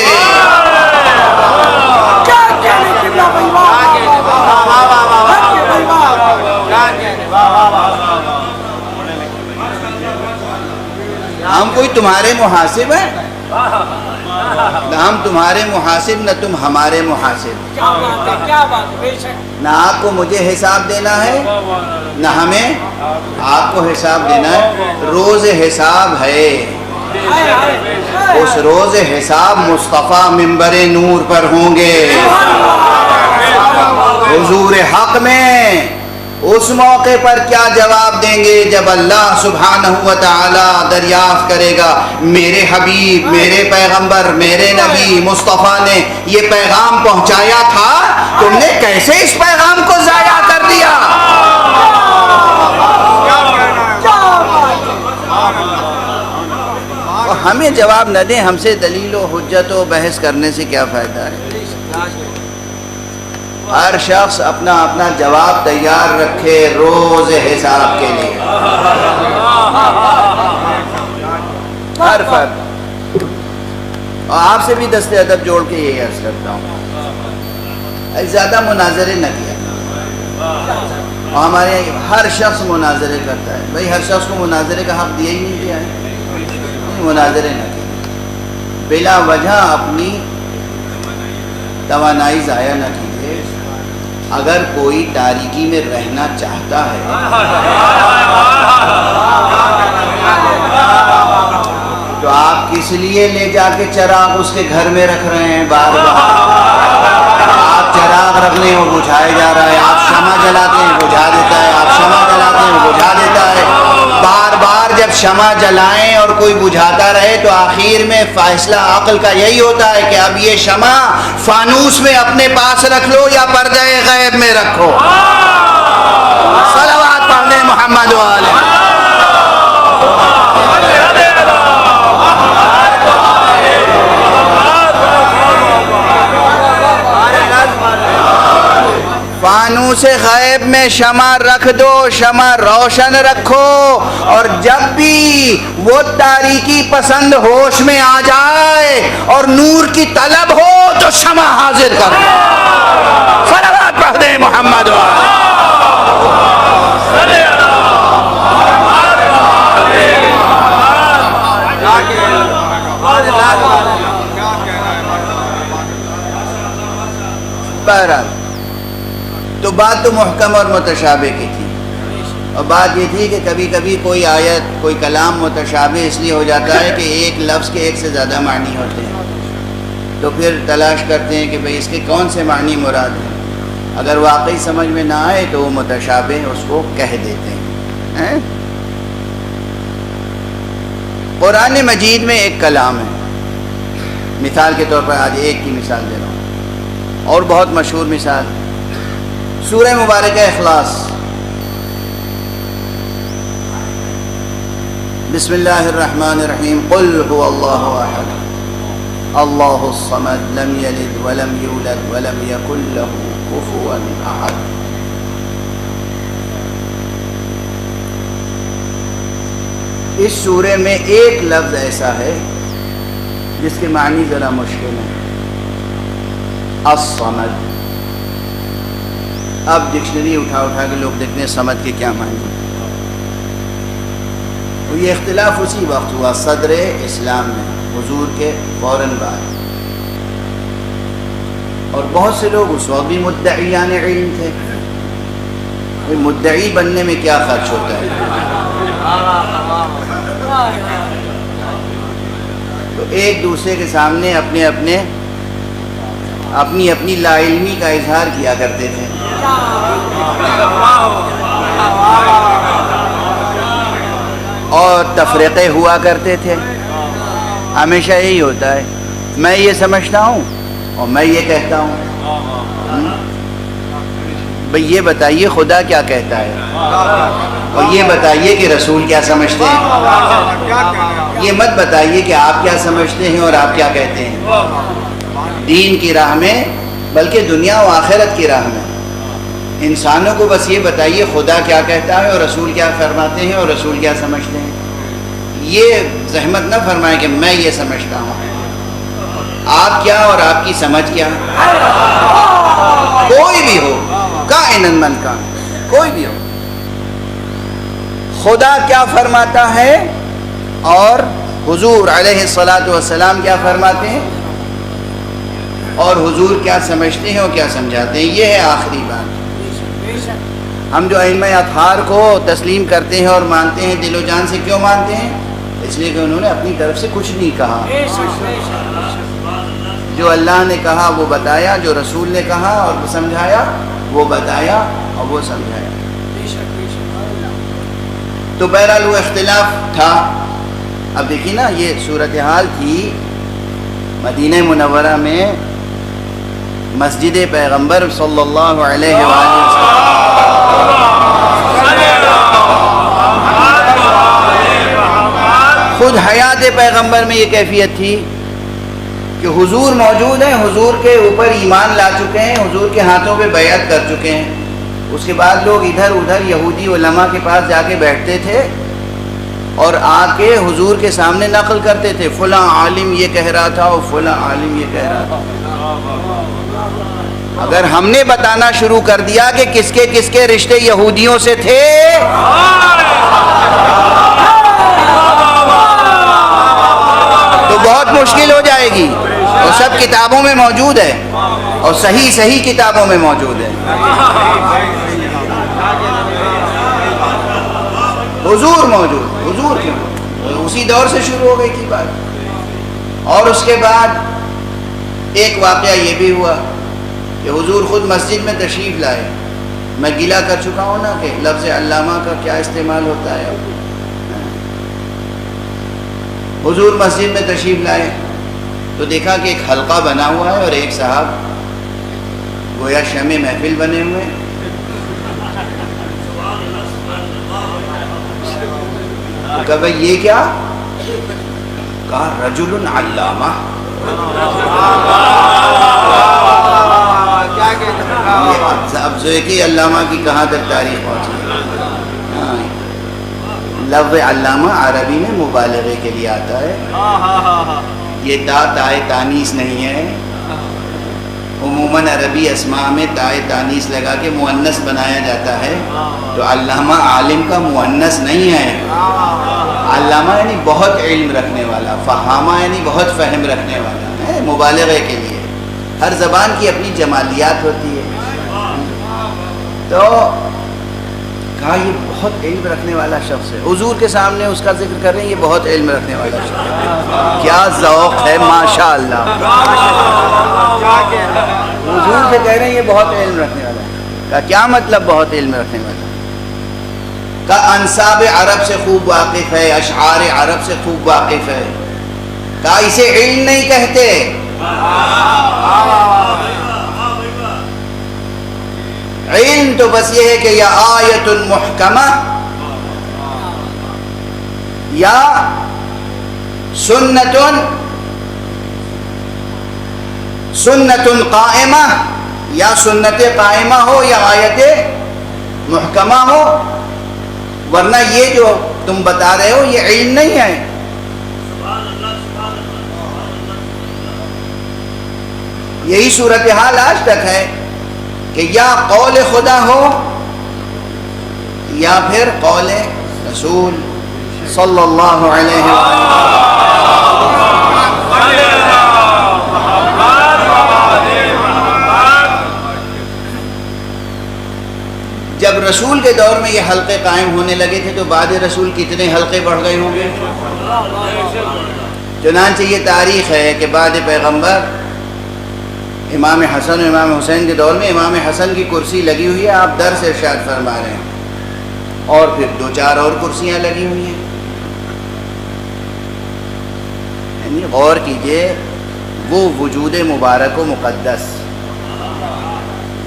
ہم کوئی تمہارے محاسب ہیں؟ نہ ہم تمہارے محاسب، نہ تم ہمارے محاسب۔ نہ آپ کو مجھے حساب دینا ہے، نہ ہمیں آپ کو حساب دینا ہے۔ روز حساب ہے، اس روز حساب مصطفیٰ منبر نور پر ہوں گے، حضور حق میں۔ اس موقع پر کیا جواب دیں گے جب اللہ سبحانہ وتعالی دریافت کرے گا، میرے حبیب، میرے پیغمبر، میرے نبی مصطفیٰ نے یہ پیغام پہنچایا تھا، تم نے کیسے اس پیغام کو ضائع کر دیا؟ اور ہمیں جواب نہ دیں، ہم سے دلیل و حجت و بحث کرنے سے کیا فائدہ ہے۔ ہر شخص اپنا اپنا جواب تیار رکھے روز حساب کے لیے، ہر فرد۔ اور آپ سے بھی دست ادب جوڑ کے یہی عرض کرتا ہوں، زیادہ مناظرے نہ کیا۔ اور ہمارے ہر شخص مناظرے کرتا ہے، بھائی ہر شخص کو مناظرے کا حق دیا ہی نہیں دیا ہے، مناظرے نہ کیا، بلا وجہ اپنی توانائی ضائع نہ کیجیے۔ اگر کوئی تاریکی میں رہنا چاہتا ہے تو آپ کس لیے لے جا کے چراغ اس کے گھر میں رکھ رہے ہیں بار بار؟ آپ چراغ چراغ رکھ لیں وہ بجھایا جا رہا ہے، آپ شمع جلاتے ہیں بجھا دیتا ہے، آپ شمع جلاتے ہیں بجھا دیتا ہے۔ بار بار جب شمع جلائیں اور کوئی بجھاتا رہے تو آخر میں فیصلہ عقل کا یہی ہوتا ہے کہ اب یہ شمع فانوس میں اپنے پاس رکھ لو یا پردہ غیب میں رکھو۔ صلوات پڑھ لیں محمد والے۔ فانوس غیب میں شمع رکھ دو، شمع روشن رکھو، اور جب بھی وہ تاریکی پسند ہوش میں آ جائے اور نور کی طلب ہو تو شمع حاضر کر دو۔ صلوات پڑھ دیں محمد والے۔ بہرحال تو بات تو محکم اور متشابہ کی تھی، اور بات یہ تھی کہ کبھی کبھی کوئی آیت کوئی کلام متشابہ اس لیے ہو جاتا ہے کہ ایک لفظ کے ایک سے زیادہ معنی ہوتے ہیں، تو پھر تلاش کرتے ہیں کہ بھئی اس کے کون سے معنی مراد ہیں۔ اگر واقعی سمجھ میں نہ آئے تو وہ متشابہ اس کو کہہ دیتے ہیں۔ قرآن مجید میں ایک کلام ہے، مثال کے طور پر آج ایک کی مثال دے رہا ہوں اور بہت مشہور مثال، سورہ مبارکہ اخلاص۔ بسم اللہ الرحمن الرحیم، قل هو اللہ احد اللہ الصمد لم یلد ولم یولد ولم یکن له کفوا احد۔ اس سورے میں ایک لفظ ایسا ہے جس کے معنی ذرا مشکل ہے، الصمد۔ اب ڈکشنری اٹھا کے لوگ دیکھتے ہیں صمد کے کیا معنی۔ تو یہ اختلاف اسی وقت ہوا صدر اسلام میں، حضور کے فوراً بعد، اور بہت سے لوگ اس وقت بھی مدعیان علم تھے۔ مدعی بننے میں کیا خرچ ہوتا ہے؟ تو ایک دوسرے کے سامنے اپنی لا علمی کا اظہار کیا کرتے تھے۔ اور تفریقے ہوا کرتے تھے۔ ہمیشہ یہی ہوتا ہے، میں یہ سمجھتا ہوں اور میں یہ کہتا ہوں۔ بھئی یہ بتائیے خدا کیا کہتا ہے، اور یہ بتائیے کہ رسول کیا سمجھتے ہیں۔ یہ مت بتائیے کہ آپ کیا سمجھتے ہیں اور آپ کیا کہتے ہیں۔ دین کی راہ میں، بلکہ دنیا و آخرت کی راہ میں انسانوں کو بس یہ بتائیے خدا کیا کہتا ہے اور رسول کیا فرماتے ہیں اور رسول کیا سمجھتے ہیں۔ یہ زحمت نہ فرمائیں کہ میں یہ سمجھتا ہوں، آپ کیا اور آپ کی سمجھ کیا۔ کوئی بھی ہو، کائناً من کان، کوئی بھی ہو، خدا کیا فرماتا ہے اور حضور علیہ الصلاۃ والسلام کیا فرماتے ہیں، اور حضور کیا سمجھتے ہیں اور کیا سمجھاتے ہیں، یہ ہے آخری بات۔ ہم جو ائمہ اطہار کو تسلیم کرتے ہیں اور مانتے ہیں، دل و جان سے کیوں مانتے ہیں؟ اس لیے کہ انہوں نے اپنی طرف سے کچھ نہیں کہا۔ جو اللہ نے کہا وہ بتایا، جو رسول نے کہا اور سمجھایا وہ بتایا اور وہ سمجھایا۔ تو بہرحال وہ اختلاف تھا۔ اب دیکھیے نا، یہ صورتحال تھی مدینہ منورہ میں، مسجد پیغمبر صلی اللہ علیہ وآلہ وسلم۔ خود حیات پیغمبر میں یہ کیفیت تھی کہ حضور موجود ہیں، حضور کے اوپر ایمان لا چکے ہیں، حضور کے ہاتھوں پہ بیعت کر چکے ہیں۔ اس کے بعد لوگ ادھر ادھر یہودی علماء کے پاس جا کے بیٹھتے تھے اور آ کے حضور کے سامنے نقل کرتے تھے، فلاں عالم یہ کہہ رہا تھا اور فلاں عالم یہ کہہ رہا تھا۔ اگر ہم نے بتانا شروع کر دیا کہ کس کے رشتے یہودیوں سے تھے، تو بہت مشکل ہو جائے گی۔ وہ سب کتابوں میں موجود ہے اور صحیح کتابوں میں موجود ہے۔ حضور موجود، حضور کیوں؟ اسی دور سے شروع ہو گئی تھی بات۔ اور اس کے بعد ایک واقعہ یہ بھی ہوا کہ حضور خود مسجد میں تشریف لائے. میں گلا کر چکا ہوں نا کہ لفظ علامہ کا کیا استعمال ہوتا ہے. حضور مسجد میں تشریف لائے تو دیکھا کہ ایک حلقہ بنا ہوا ہے اور ایک صاحب گویا شمع محفل بنے ہوئے ہیں. تو کہا بھائی یہ کیا؟ کہا رجل علامہ. اب ذوقی علامہ کی کہاں تک تاریخ پہنچی ہے. لفظ علامہ عربی میں مبالغے کے لیے آتا ہے. یہ تائے تانیث نہیں ہے. عموماً عربی اسماء میں تائے تانیث لگا کے مؤنث بنایا جاتا ہے. تو علامہ عالم کا مؤنث نہیں ہے. علامہ یعنی بہت علم رکھنے والا، فہامہ یعنی بہت فہم رکھنے والا ہے، مبالغے کے لیے. ہر زبان کی اپنی جمالیات ہوتی ہے. تو کہا یہ بہت علم رکھنے والا شخص ہے. حضور کے سامنے اس کا ذکر کر رہے ہیں، یہ بہت علم رکھنے والا شخص ہے. کیا ذوق ہے ماشاءاللہ. حضور سے کہہ رہے ہیں یہ بہت علم رکھنے والا ہے. کہا کیا مطلب بہت علم رکھنے والا؟ کہا انصاب عرب سے خوب واقف ہے، اشعار عرب سے خوب واقف ہے. کہا اسے علم نہیں کہتے. علم تو بس یہ ہے کہ یا آیت محکمہ یا سنت قائمہ، یا سنت قائمہ ہو یا آیت محکمہ ہو. ورنہ یہ جو تم بتا رہے ہو یہ علم نہیں ہے. یہی صورتحال آج تک ہے کہ یا قول خدا ہو یا پھر قول رسول صلی اللہ علیہ وسلم. جب رسول کے دور میں یہ حلقے قائم ہونے لگے تھے تو بعد رسول کتنے حلقے بڑھ گئے ہوں گے. چنانچہ یہ تاریخ ہے کہ بعد پیغمبر امام حسن و امام حسین کے دور میں امام حسن کی کرسی لگی ہوئی ہے، آپ درس ارشاد فرما رہے ہیں، اور پھر 2-4 اور کرسیاں لگی ہوئی ہیں. یعنی غور کیجئے، وہ وجود مبارک و مقدس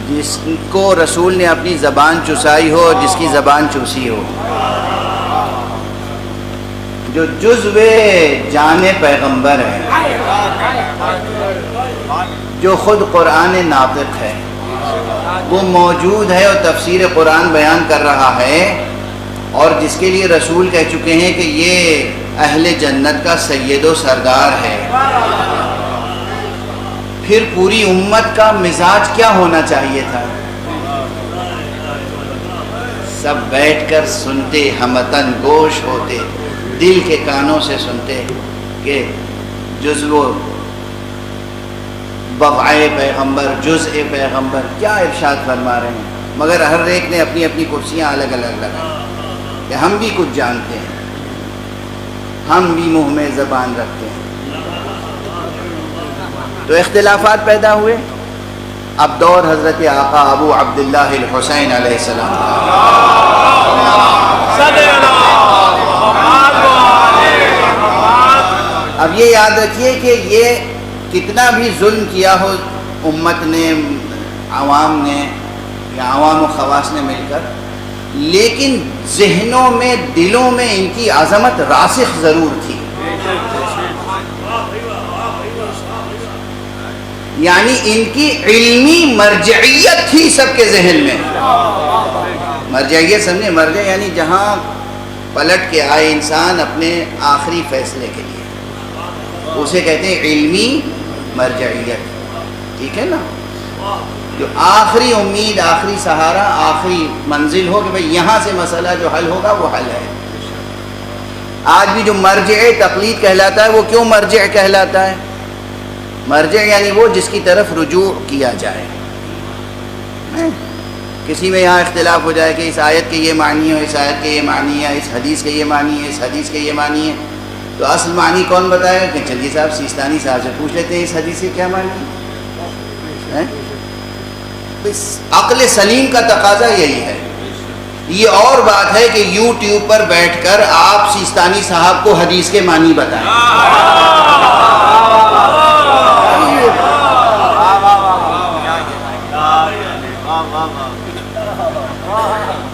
جس کو رسول نے اپنی زبان چسائی ہو، جس کی زبان چوسی ہو، جو جزو جان پیغمبر ہے، جو خود قرآن ناطق ہے، وہ موجود ہے اور تفسیر قرآن بیان کر رہا ہے، اور جس کے لیے رسول کہہ چکے ہیں کہ یہ اہل جنت کا سید و سردار ہے. پھر پوری امت کا مزاج کیا ہونا چاہیے تھا؟ سب بیٹھ کر سنتے، ہمتن گوش ہوتے، دل کے کانوں سے سنتے کہ جزو بضعِ پیغمبر، جزء پیغمبر کیا ارشاد فرما رہے ہیں. مگر ہر ایک نے اپنی اپنی کرسیاں الگ الگ لگائی کہ ہم بھی کچھ جانتے ہیں، ہم بھی منہ میں زبان رکھتے ہیں. تو اختلافات پیدا ہوئے. اب دور حضرت آقا ابو عبداللہ الحسین علیہ السلام. اب یہ یاد رکھیے کہ یہ کتنا بھی ظلم کیا ہو امت نے، عوام نے یا عوام و خواص نے مل کر، لیکن ذہنوں میں، دلوں میں ان کی عظمت راسخ ضرور تھی. یعنی ان کی علمی مرجعیت تھی سب کے ذہن میں. مرجعیت سمجھے؟ مرجع یعنی جہاں پلٹ کے آئے انسان اپنے آخری فیصلے کے لیے، اسے کہتے ہیں علمی مرجعیت. ٹھیک ہے نا؟ جو آخری امید، آخری سہارا، آخری منزل ہو کہ بھئی یہاں سے مسئلہ جو حل ہوگا وہ حل ہے. آج بھی جو مرجع تقلید کہلاتا ہے وہ کیوں مرجع کہلاتا ہے؟ مرجع یعنی وہ جس کی طرف رجوع کیا جائے. کسی میں یہاں اختلاف ہو جائے کہ اس آیت کے یہ معنی ہے، اس آیت کے یہ معنی ہے، اس حدیث کے یہ معنی ہے، اس حدیث کے یہ معنی ہے، تو اصل معنی کون بتائے گا؟ کہ چلیے صاحب سیستانی صاحب سے پوچھ لیتے ہیں اس حدیث کے کیا معنی ہے. عقل سلیم کا تقاضا یہی ہے. یہ اور بات ہے کہ یوٹیوب پر بیٹھ کر آپ سیستانی صاحب کو حدیث کے معنی بتائیں.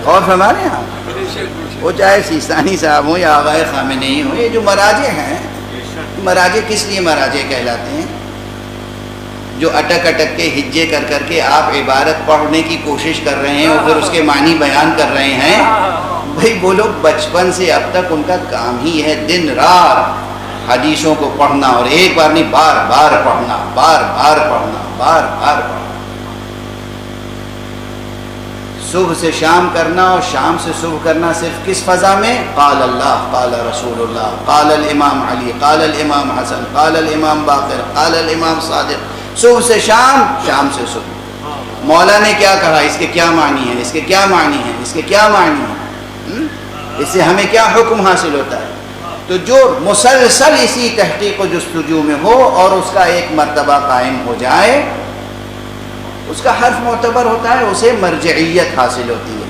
اور ہمارے یہاں وہ چاہے سیستانی صاحب ہوں یا آغائے خامنئی ہوں، یہ جو مراجع ہیں، مراجع کس لیے مراجع کہلاتے ہیں؟ جو اٹک اٹک کے ہجے کر کر کے آپ عبارت پڑھنے کی کوشش کر رہے ہیں اور پھر اس کے معنی بیان کر رہے ہیں. بھئی وہ لوگ بچپن سے اب تک ان کا کام ہی ہے دن رات حدیثوں کو پڑھنا، اور ایک بار نہیں بار بار پڑھنا، بار بار پڑھنا، بار بار پڑھنا. صبح سے شام کرنا اور شام سے صبح کرنا صرف کس فضا میں؟ قال اللہ، قال رسول اللہ، قال الامام علی، قال الامام حسن، قال الامام باقر، قال الامام صادق. صبح سے شام، شام سے صبح. مولا نے کیا کہا، اس کے کیا معنی ہے، اس کے کیا معنی ہے، اس کے کیا معنی ہے، اس سے ہمیں کیا حکم حاصل ہوتا ہے. تو جو مسلسل اسی تحقیق و جستجو میں ہو اور اس کا ایک مرتبہ قائم ہو جائے، اس کا حرف معتبر ہوتا ہے، اسے مرجعیت حاصل ہوتی ہے.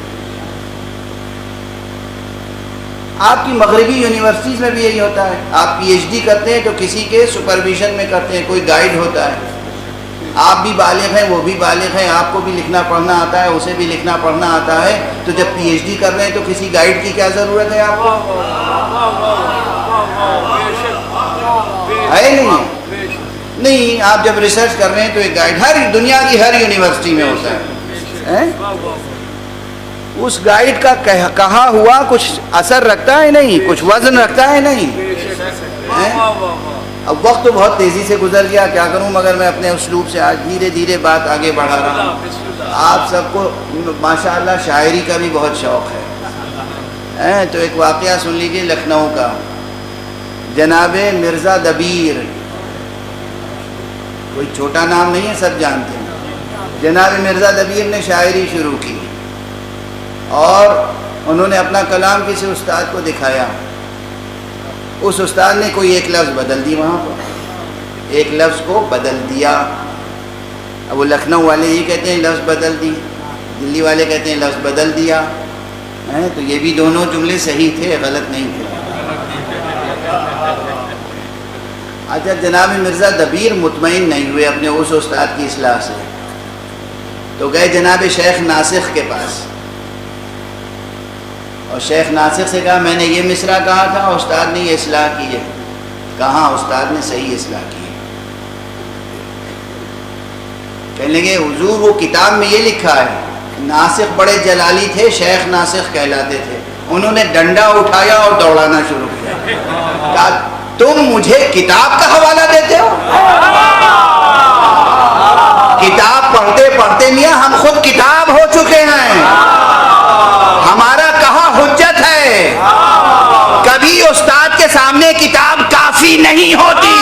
آپ کی مغربی یونیورسٹیز میں بھی یہی ہوتا ہے. آپ پی ایچ ڈی کرتے ہیں تو کسی کے سپرویژن میں کرتے ہیں، کوئی گائیڈ ہوتا ہے. آپ بھی بالغ ہیں، وہ بھی بالغ ہیں، آپ کو بھی لکھنا پڑھنا آتا ہے، اسے بھی لکھنا پڑھنا آتا ہے. تو جب پی ایچ ڈی کر رہے ہیں تو کسی گائیڈ کی کیا ضرورت ہے آپ کو؟ ہے نہیں؟ نہیں. آپ جب ریسرچ کر رہے ہیں تو ایک گائیڈ ہر دنیا کی ہر یونیورسٹی میں ہوتا ہے. اس گائیڈ کا کہا ہوا کچھ اثر رکھتا ہے نہیں، کچھ وزن رکھتا ہے نہیں. اب وقت تو بہت تیزی سے گزر گیا، کیا کروں، مگر میں اپنے اسلوب سے آج دھیرے دھیرے بات آگے بڑھا رہا ہوں. آپ سب کو ماشاءاللہ شاعری کا بھی بہت شوق ہے. تو ایک واقعہ سن لیجیے لکھنؤ کا. جناب مرزا دبیر، کوئی چھوٹا نام نہیں ہے، سب جانتے ہیں. جناب مرزا دبیر نے شاعری شروع کی اور انہوں نے اپنا کلام کسی استاد کو دکھایا. اس استاد نے کوئی ایک لفظ بدل دی، وہاں پر ایک لفظ کو بدل دیا. اب وہ لکھنؤ والے یہ کہتے ہیں لفظ بدل دی، دلی والے کہتے ہیں لفظ بدل دیا. تو یہ بھی دونوں جملے صحیح تھے، غلط نہیں تھے. اچھا، جناب مرزا دبیر مطمئن نہیں ہوئے اپنے اس استاد کی اصلاح سے، تو گئے جناب شیخ ناسخ کے پاس اور شیخ ناسخ سے کہا میں نے یہ مصرع کہا تھا، استاد نے یہ اصلاح کی ہے. کہاں استاد نے صحیح اصلاح کی ہے. کہنے لگے حضور وہ کتاب میں یہ لکھا ہے. ناسخ بڑے جلالی تھے، شیخ ناسخ کہلاتے تھے. انہوں نے ڈنڈا اٹھایا اور دوڑانا شروع کیا. کہا تم مجھے کتاب کا حوالہ دیتے ہو؟ کتاب پڑھتے پڑھتے میاں ہم خود کتاب ہو چکے ہیں. ہمارا کہاں حجت ہے. کبھی استاد کے سامنے کتاب کافی نہیں ہوتی.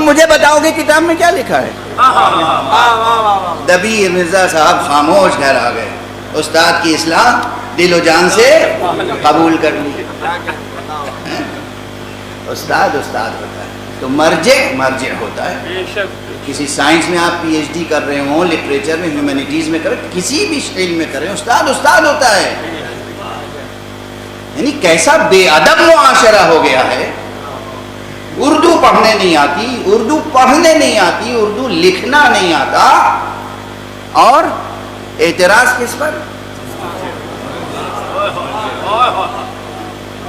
مجھے بتاؤ گے کتاب میں کیا لکھا ہے؟ دبیر مرزا صاحب خاموش گھر آ گئے. استاد کی اصلاح دل و جان سے قبول کر لی. استاد استاد ہوتا ہے تو مرجع مرجع ہوتا ہے. کسی سائنس میں آپ پی ایچ ڈی کر رہے ہوں، لٹریچر میں، ہیومینٹیز میں کریں، کسی بھی علم میں کریں، استاد استاد ہوتا ہے. یعنی کیسا بے ادب معاشرہ ہو گیا ہے. اردو پڑھنے نہیں آتی، اردو پڑھنے نہیں آتی، اردو لکھنا نہیں آتا، اور اعتراض کس پر؟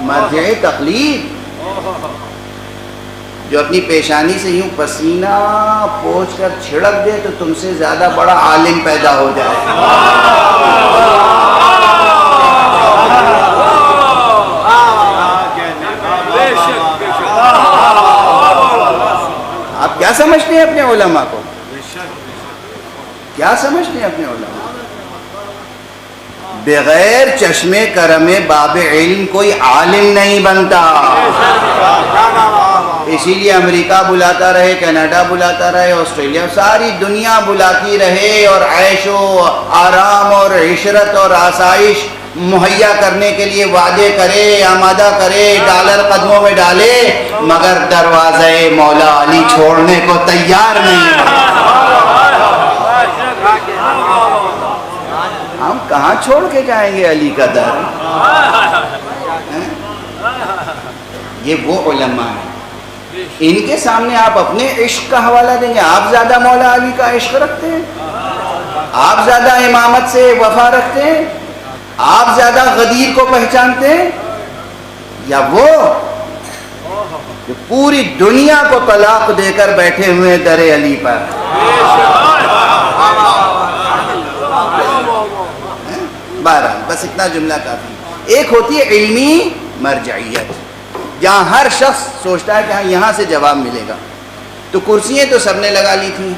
مرجع تقلید. جو اپنی پیشانی سے یوں پسینہ پوچھ کر چھڑک دے تو تم سے زیادہ بڑا عالم پیدا ہو جائے. آپ کیا سمجھتے ہیں اپنے علماء کو؟ کیا سمجھتے ہیں اپنے علماء؟ بغیر چشمے کرم باب علم کوئی عالم نہیں بنتا. اسی لیے امریکہ بلاتا رہے، کینیڈا بلاتا رہے، آسٹریلیا، ساری دنیا بلاتی رہے اور عیش و آرام اور عشرت اور آسائش مہیا کرنے کے لیے وعدے کرے، آمادہ کرے، ڈالر قدموں میں ڈالے، مگر دروازے مولا علی چھوڑنے کو تیار نہیں. ہم کہاں چھوڑ کے جائیں گے علی کا در؟ یہ وہ علماء ہیں، ان کے سامنے آپ اپنے عشق کا حوالہ دیں گے. آپ زیادہ مولا علی کا عشق رکھتے ہیں؟ آپ زیادہ امامت سے وفا رکھتے ہیں؟ آپ زیادہ غدیر کو پہچانتے ہیں یا وہ جو پوری دنیا کو طلاق دے کر بیٹھے ہوئے ہیں در علی پر؟ بہرحال بس اتنا جملہ کافی. ایک ہوتی ہے علمی مرجعیت، جہاں ہر شخص سوچتا ہے کہ ہاں یہاں سے جواب ملے گا. تو کرسیاں تو سب نے لگا لی تھیں،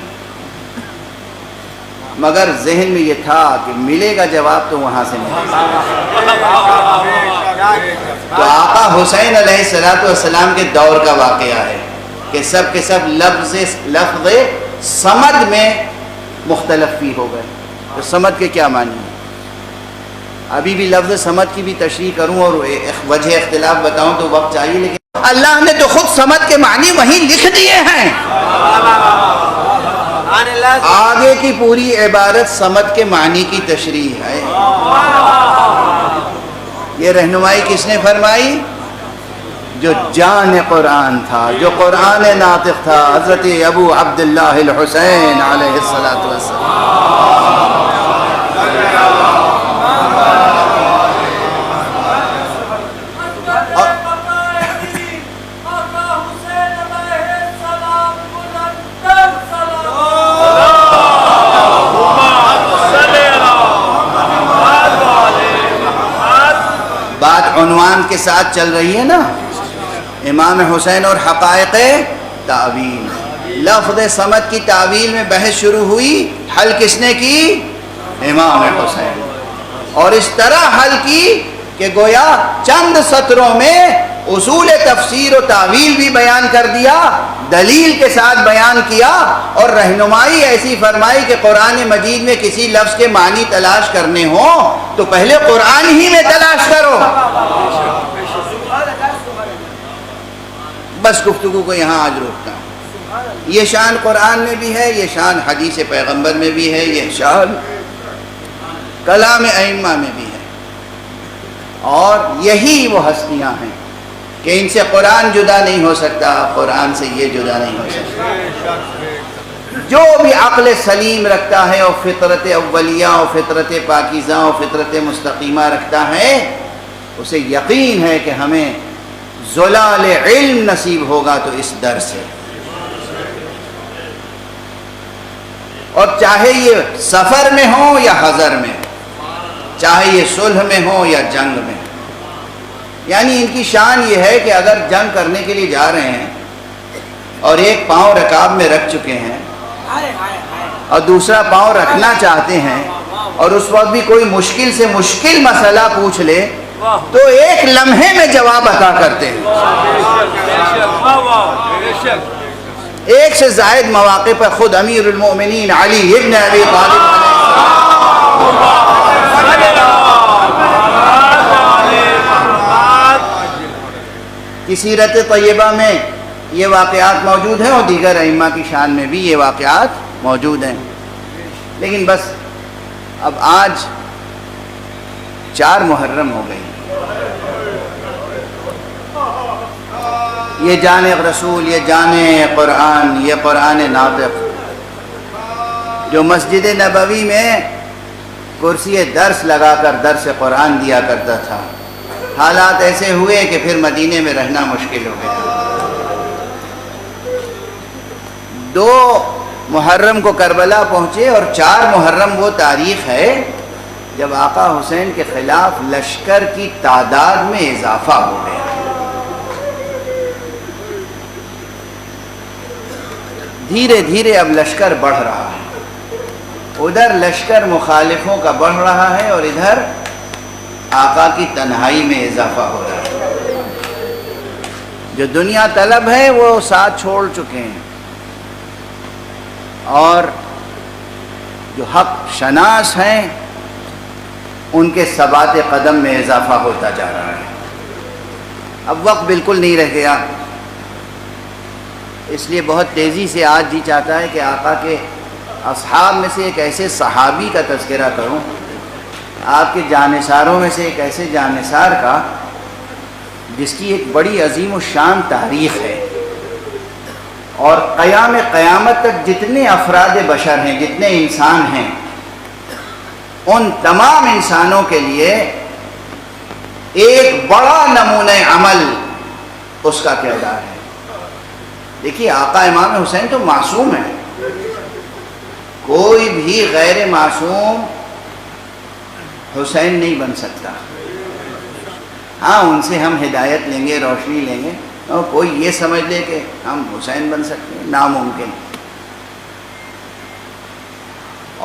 مگر ذہن میں یہ تھا کہ ملے گا جواب تو وہاں سے ملے گا. تو آقا حسین علیہ السلام کے دور کا واقعہ ہے کہ سب کے سب لفظ صمد میں مختلف بھی ہو گئے. تو صمد کے کیا معنی ہے؟ ابھی بھی لفظ صمد کی بھی تشریح کروں اور وجہ اختلاف بتاؤں تو وقت چاہیے، لیکن اللہ نے تو خود صمد کے معنی وہیں لکھ دیے ہیں. آگے کی پوری عبارت صمد کے معنی کی تشریح ہے. یہ رہنمائی کس نے فرمائی؟ جو جان قرآن تھا، جو قرآن ناطق تھا، حضرت ابو عبداللہ الحسین علیہ السلام. بات عنوان کے ساتھ چل رہی ہے نا، امام حسین اور حقائق تعویل. لفظ صمد کی تعویل میں بحث شروع ہوئی، حل کس نے کی؟ امام حسین. اور اس طرح حل کی کہ گویا چند سطروں میں اصول تفسیر و تعویل بھی بیان کر دیا، دلیل کے ساتھ بیان کیا، اور رہنمائی ایسی فرمائی کہ قرآن مجید میں کسی لفظ کے معنی تلاش کرنے ہوں تو پہلے قرآن ہی میں تلاش کرو. بس گفتگو کو یہاں آج روکتا ہوں. یہ شان قرآن میں بھی ہے، یہ شان حدیث پیغمبر میں بھی ہے، یہ شان کلام ائمہ میں بھی ہے. اور یہی وہ ہستیاں ہیں کہ ان سے قرآن جدا نہیں ہو سکتا، قرآن سے یہ جدا نہیں ہو سکتا. جو بھی عقل سلیم رکھتا ہے اور فطرت اولیہ اور فطرت پاکیزہ اور فطرت مستقیمہ رکھتا ہے، اسے یقین ہے کہ ہمیں زلال علم نصیب ہوگا تو اس در سے. اور چاہے یہ سفر میں ہو یا حضر میں، چاہے یہ صلح میں ہو یا جنگ میں. یعنی ان کی شان یہ ہے کہ اگر جنگ کرنے کے لیے جا رہے ہیں اور ایک پاؤں رکاب میں رکھ چکے ہیں اور دوسرا پاؤں رکھنا چاہتے ہیں، اور اس وقت بھی کوئی مشکل سے مشکل مسئلہ پوچھ لے تو ایک لمحے میں جواب عطا کرتے ہیں. ایک سے زائد مواقع پر خود امیر المؤمنین علی ابن ابی طالب کی سیرت طیبہ میں یہ واقعات موجود ہیں، اور دیگر ائمہ کی شان میں بھی یہ واقعات موجود ہیں. لیکن بس اب آج 4 محرم ہو گئی. یہ جان رسول، یہ جان قرآن، یہ قرآن ناطق جو مسجد نبوی میں کرسی درس لگا کر درس قرآن دیا کرتا تھا، حالات ایسے ہوئے کہ پھر مدینے میں رہنا مشکل ہو گیا. 2 محرم کو کربلا پہنچے، اور 4 محرم وہ تاریخ ہے جب آقا حسین کے خلاف لشکر کی تعداد میں اضافہ ہو گیا. دھیرے دھیرے اب لشکر بڑھ رہا ہے. ادھر لشکر مخالفوں کا بڑھ رہا ہے اور ادھر آقا کی تنہائی میں اضافہ ہو رہا ہے. جو دنیا طلب ہے وہ ساتھ چھوڑ چکے ہیں، اور جو حق شناس ہیں ان کے ثبات قدم میں اضافہ ہوتا جا رہا ہے. اب وقت بالکل نہیں رہ گیا، اس لیے بہت تیزی سے آج جی چاہتا ہے کہ آقا کے اصحاب میں سے ایک ایسے صحابی کا تذکرہ کروں، آپ کے جانثاروں میں سے ایک ایسے جانثار کا جس کی ایک بڑی عظیم الشان تاریخ ہے، اور قیامت تک جتنے افراد بشر ہیں، جتنے انسان ہیں، ان تمام انسانوں کے لیے ایک بڑا نمونہ عمل اس کا کردار ہے. دیکھیے آقا امام حسین تو معصوم ہے، کوئی بھی غیر معصوم حسین نہیں بن سکتا. ہاں ان سے ہم ہدایت لیں گے، روشنی لیں گے، اور کوئی یہ سمجھ لے کہ ہم حسین بن سکتے ہیں، ناممکن.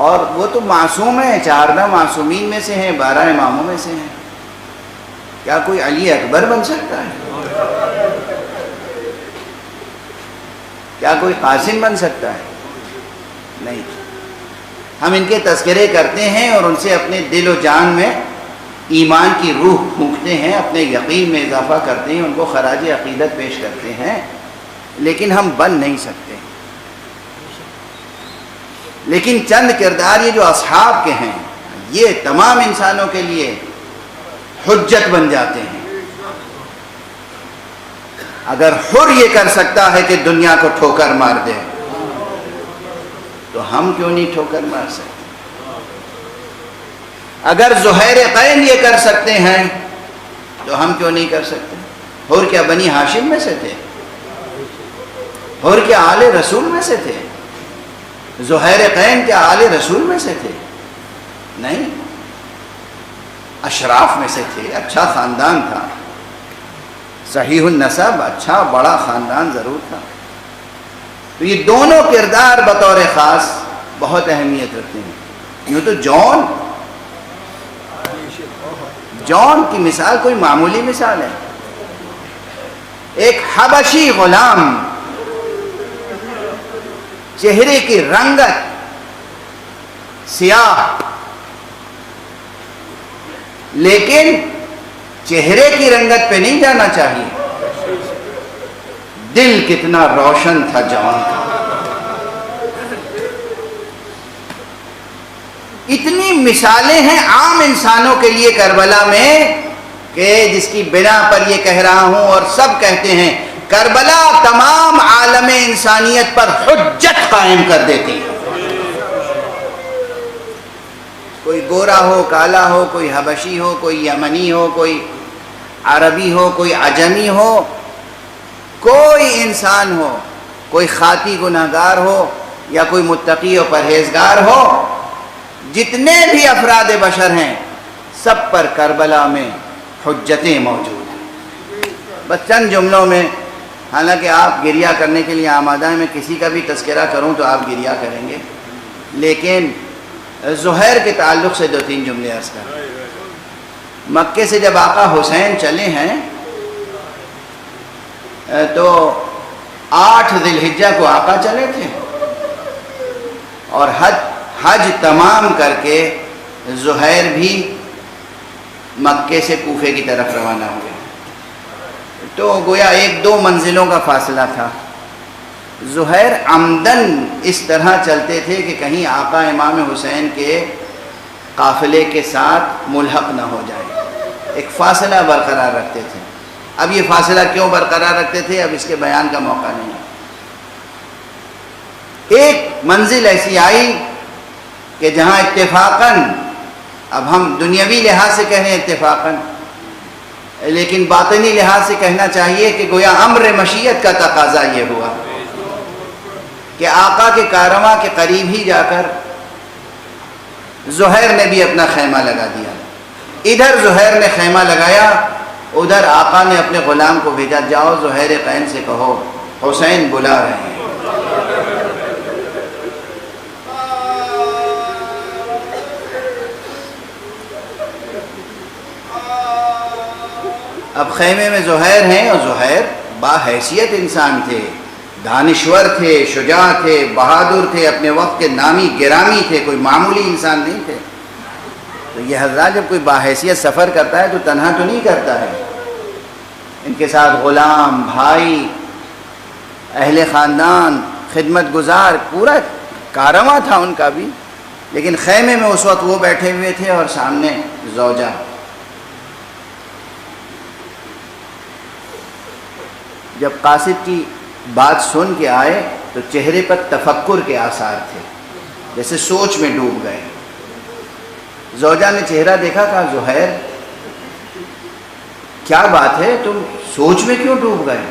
اور وہ تو معصوم ہیں، 14 معصومین میں سے ہیں، 12 اماموں میں سے ہیں. کیا کوئی علی اکبر بن سکتا ہے؟ کیا کوئی قاسم بن سکتا ہے؟ نہیں. ہم ان کے تذکرے کرتے ہیں اور ان سے اپنے دل و جان میں ایمان کی روح پھونکتے ہیں، اپنے یقین میں اضافہ کرتے ہیں، ان کو خراج عقیدت پیش کرتے ہیں، لیکن ہم بن نہیں سکتے. لیکن چند کردار یہ جو اصحاب کے ہیں، یہ تمام انسانوں کے لیے حجت بن جاتے ہیں. اگر حر یہ کر سکتا ہے کہ دنیا کو ٹھوکر مار دے، تو ہم کیوں نہیں ٹھوکر مار سکتے؟ اگر زہیر قین یہ کر سکتے ہیں تو ہم کیوں نہیں کر سکتے؟ حر کیا بنی ہاشم میں سے تھے؟ حر کیا آل رسول میں سے تھے؟ زہیر قین کیا آل رسول میں سے تھے؟ نہیں، اشراف میں سے تھے. اچھا خاندان تھا، صحیح النسب، اچھا بڑا خاندان ضرور تھا. تو یہ دونوں کردار بطور خاص بہت اہمیت رکھتے ہیں. یوں تو جون کی مثال کوئی معمولی مثال ہے. ایک حبشی غلام، چہرے کی رنگت سیاہ، لیکن چہرے کی رنگت پہ نہیں جانا چاہیے، دل کتنا روشن تھا جوان کا. اتنی مثالیں ہیں عام انسانوں کے لیے کربلا میں کہ جس کی بنا پر یہ کہہ رہا ہوں، اور سب کہتے ہیں کربلا تمام عالم انسانیت پر حجت قائم کر دیتی ہے. کوئی گورا ہو، کالا ہو، کوئی حبشی ہو، کوئی یمنی ہو، کوئی عربی ہو، کوئی عجمی ہو، کوئی انسان ہو، کوئی خاطی گناہگار ہو یا کوئی متقی و پرہیزگار ہو، جتنے بھی افراد بشر ہیں سب پر کربلا میں حجتیں موجود ہیں. بس چند جملوں میں، حالانکہ آپ گریہ کرنے کے لیے آمادہ ہیں، میں کسی کا بھی تذکرہ کروں تو آپ گریہ کریں گے، لیکن زہیر کے تعلق سے 2-3 جملے عرض کریں. مکے سے جب آقا حسین چلے ہیں تو 8 ذی الحجہ کو آقا چلے تھے، اور حج تمام کر کے زہیر بھی مکے سے کوفے کی طرف روانہ ہوئے. تو گویا 1-2 منزلوں کا فاصلہ تھا. زہیر عمدن اس طرح چلتے تھے کہ کہیں آقا امام حسین کے قافلے کے ساتھ ملحق نہ ہو جائے، ایک فاصلہ برقرار رکھتے تھے. اب یہ فاصلہ کیوں برقرار رکھتے تھے اب اس کے بیان کا موقع نہیں ہے. ایک منزل ایسی آئی کہ جہاں اتفاقاً، اب ہم دنیاوی لحاظ سے کہہ رہے ہیں اتفاقاً، لیکن باطنی لحاظ سے کہنا چاہیے کہ گویا امر مشیت کا تقاضا یہ ہوا کہ آقا کے کارواں کے قریب ہی جا کر زہیر نے بھی اپنا خیمہ لگا دیا. ادھر زہیر نے خیمہ لگایا، ادھر آقا نے اپنے غلام کو بھیجا، جاؤ زہیر قین سے کہو حسین بلا رہے ہیں. اب خیمے میں زہیر ہیں، اور زہیر باحیثیت انسان تھے، دانشور تھے، شجاع تھے، بہادر تھے، اپنے وقت کے نامی گرامی تھے، کوئی معمولی انسان نہیں تھے۔ تو یہ حضرات جب کوئی باحیثیت سفر کرتا ہے تو تنہا تو نہیں کرتا ہے، ان کے ساتھ غلام، بھائی، اہل خاندان، خدمت گزار، پورا کارواں تھا ان کا بھی۔ لیکن خیمے میں اس وقت وہ بیٹھے ہوئے تھے اور سامنے زوجہ۔ جب قاصد کی بات سن کے آئے تو چہرے پر تفکر کے آثار تھے، جیسے سوچ میں ڈوب گئے۔ زوجہ نے چہرہ دیکھا، کہا زہیر کیا بات ہے، تم سوچ میں کیوں ڈوب گئے؟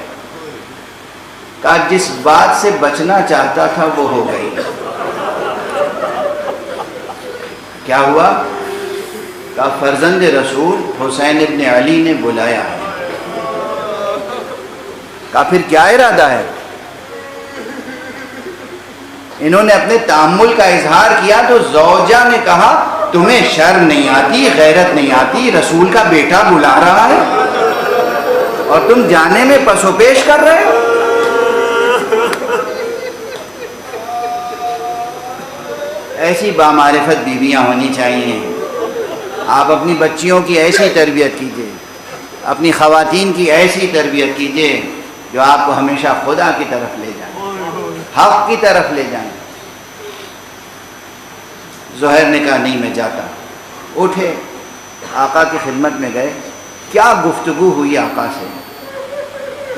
کہا جس بات سے بچنا چاہتا تھا وہ ہو گئی۔ کیا ہوا؟ کہا فرزند رسول حسین ابن علی نے بلایا ہے۔ کہا پھر کیا ارادہ ہے؟ انہوں نے اپنے تأمل کا اظہار کیا تو زوجہ نے کہا تمہیں شرم نہیں آتی، غیرت نہیں آتی، رسول کا بیٹا بلا رہا ہے اور تم جانے میں پس و پیش کر رہے ہو۔ ایسی بامعرفت بیویاں ہونی چاہیے۔ آپ اپنی بچیوں کی ایسی تربیت کیجئے، اپنی خواتین کی ایسی تربیت کیجئے جو آپ کو ہمیشہ خدا کی طرف لے جائیں، حق کی طرف لے جائیں۔ زہیر نے کہا نہیں میں جاتا۔ اٹھے، آقا کی خدمت میں گئے۔ کیا گفتگو ہوئی آقا سے،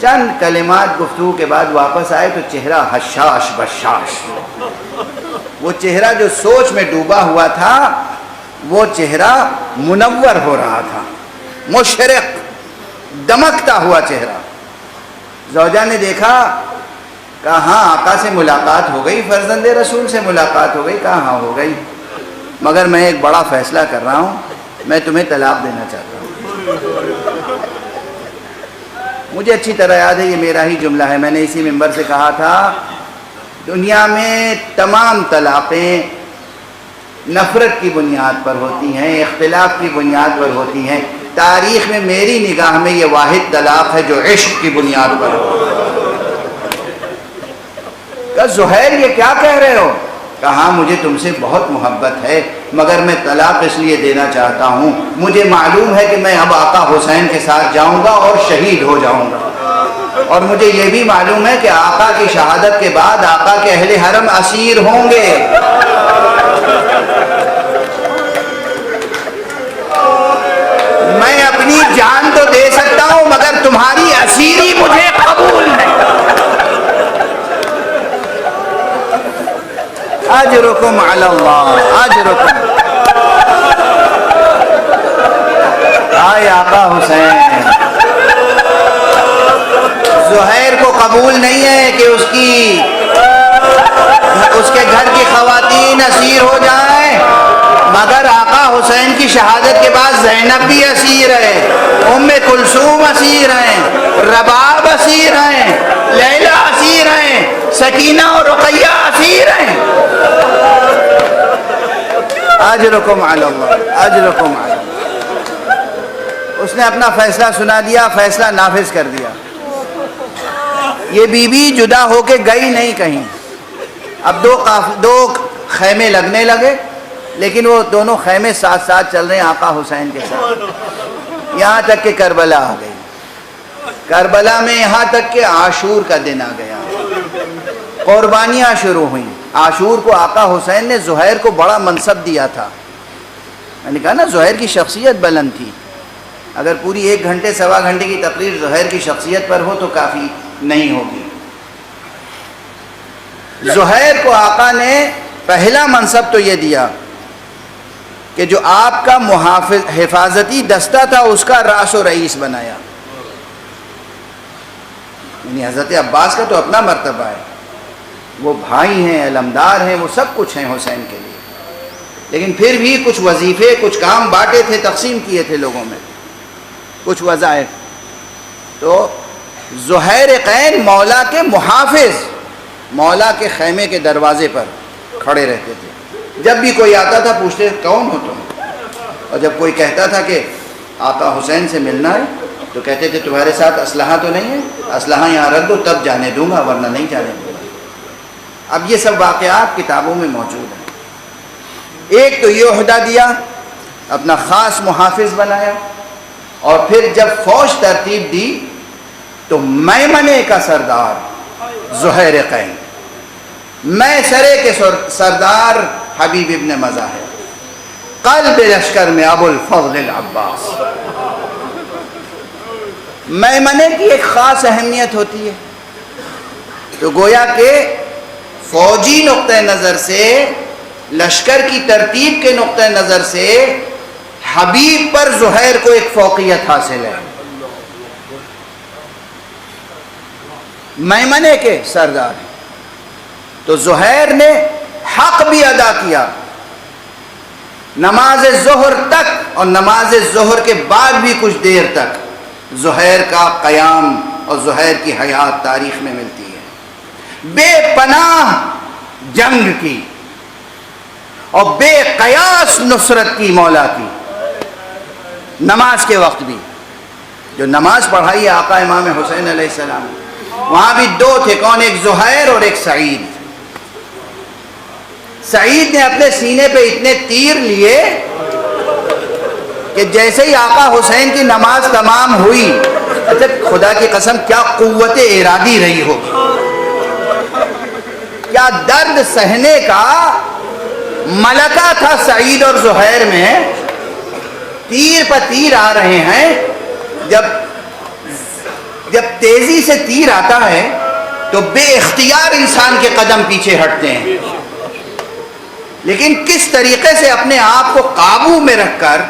چند کلمات گفتگو کے بعد واپس آئے تو چہرہ حشاش بشاش، وہ چہرہ جو سوچ میں ڈوبا ہوا تھا وہ چہرہ منور ہو رہا تھا، مشرق، دمکتا ہوا چہرہ۔ زوجہ نے دیکھا، کہا ہاں آقا سے ملاقات ہو گئی، فرزند رسول سے ملاقات ہو گئی؟ کہا ہاں ہو گئی، مگر میں ایک بڑا فیصلہ کر رہا ہوں، میں تمہیں طلاق دینا چاہتا ہوں۔ مجھے اچھی طرح یاد ہے، یہ میرا ہی جملہ ہے، میں نے اسی منبر سے کہا تھا دنیا میں تمام طلاقیں نفرت کی بنیاد پر ہوتی ہیں، اختلاف کی بنیاد پر ہوتی ہیں، تاریخ میں میری نگاہ میں یہ واحد طلاق ہے جو عشق کی بنیاد پر ہو۔ کہا زہیر یہ کیا کہہ رہے ہو؟ کہا مجھے تم سے بہت محبت ہے مگر میں طلاق اس لیے دینا چاہتا ہوں، مجھے معلوم ہے کہ میں اب آقا حسین کے ساتھ جاؤں گا اور شہید ہو جاؤں گا، اور مجھے یہ بھی معلوم ہے کہ آقا کی شہادت کے بعد آقا کے اہل حرم اسیر ہوں گے۔ میں اپنی جان تو دے سکتا ہوں مگر تمہاری اسیری مجھے قبول نہیں۔ اجرکم علی اللہ، اجرکم۔ آئے آقا حسین، زہیر کو قبول نہیں ہے کہ اس کے گھر کی خواتین اسیر ہو جائیں، مگر آقا حسین کی شہادت کے بعد زینب بھی اسیر ہے، ام کلثوم اسیر ہیں، رباب اسیر ہیں، لیلا اسیر ہیں، سکینہ اور رقیہ اسیر ہیں۔ اجرکم علی اللہ، اجرکم علی اللہ۔ اس نے اپنا فیصلہ سنا دیا، فیصلہ نافذ کر دیا۔ یہ بی بی جدا ہو کے گئی نہیں کہیں، اب دو خیمے لگنے لگے، لیکن وہ دونوں خیمے ساتھ ساتھ چل رہے ہیں آقا حسین کے ساتھ، یہاں تک کہ کربلا آ گئی۔ کربلا میں یہاں تک کہ عاشور کا دن آ گیا، قربانیاں شروع ہوئیں۔ عاشور کو آقا حسین نے زہیر کو بڑا منصب دیا تھا، میں نے کہا نا زہیر کی شخصیت بلند تھی، اگر پوری 1 گھنٹے سوا گھنٹے کی تقریر زہیر کی شخصیت پر ہو تو کافی نہیں ہوگی۔ زہیر کو آقا نے پہلا منصب تو یہ دیا کہ جو آپ کا حفاظتی دستہ تھا اس کا راس و رئیس بنایا، یعنی حضرت عباس کا تو اپنا مرتبہ ہے، وہ بھائی ہیں، علمدار ہیں، وہ سب کچھ ہیں حسین کے لیے، لیکن پھر بھی کچھ وظیفے، کچھ کام بانٹے تھے، تقسیم کیے تھے لوگوں میں، کچھ وظائف۔ تو زہیر قین مولا کے محافظ، مولا کے خیمے کے دروازے پر کھڑے رہتے تھے، جب بھی کوئی آتا تھا پوچھتے کون ہو تم، اور جب کوئی کہتا تھا کہ آقا حسین سے ملنا ہے تو کہتے تھے تمہارے ساتھ اسلحہ تو نہیں ہے؟ اسلحہ یہاں رکھ دو تب جانے دوں گا ورنہ نہیں جانے دوں گا۔ اب یہ سب واقعات کتابوں میں موجود ہیں۔ ایک تو یہ عہدہ دیا، اپنا خاص محافظ بنایا، اور پھر جب فوج ترتیب دی تو میمنے کا سردار زہیر قین، میسرے کے سردار حبیب ابن مظاہر، قلب لشکر میں ابو الفضل العباس۔ میمنے کی ایک خاص اہمیت ہوتی ہے، تو گویا کہ فوجی نقطہ نظر سے، لشکر کی ترتیب کے نقطہ نظر سے حبیب پر زہیر کو ایک فوقیت حاصل ہے۔ میمنے کے سردار ہیں تو زہیر نے حق بھی ادا کیا، نماز ظہر تک اور نماز ظہر کے بعد بھی کچھ دیر تک زہیر کا قیام اور زہیر کی حیات تاریخ میں ملتی ہے۔ بے پناہ جنگ کی اور بے قیاس نصرت کی مولا کی، نماز کے وقت بھی جو نماز پڑھائی ہے آقا امام حسین علیہ السلام، وہاں بھی دو تھے، کون؟ ایک زہیر اور ایک سعید۔ سعید نے اپنے سینے پہ اتنے تیر لیے کہ جیسے ہی آقا حسین کی نماز تمام ہوئی، اچھا خدا کی قسم کیا قوت ارادی رہی ہوگی، کیا درد سہنے کا ملکہ تھا سعید اور زہیر میں۔ تیر پر تیر آ رہے ہیں، جب تیزی سے تیر آتا ہے تو بے اختیار انسان کے قدم پیچھے ہٹتے ہیں، لیکن کس طریقے سے اپنے آپ کو قابو میں رکھ کر،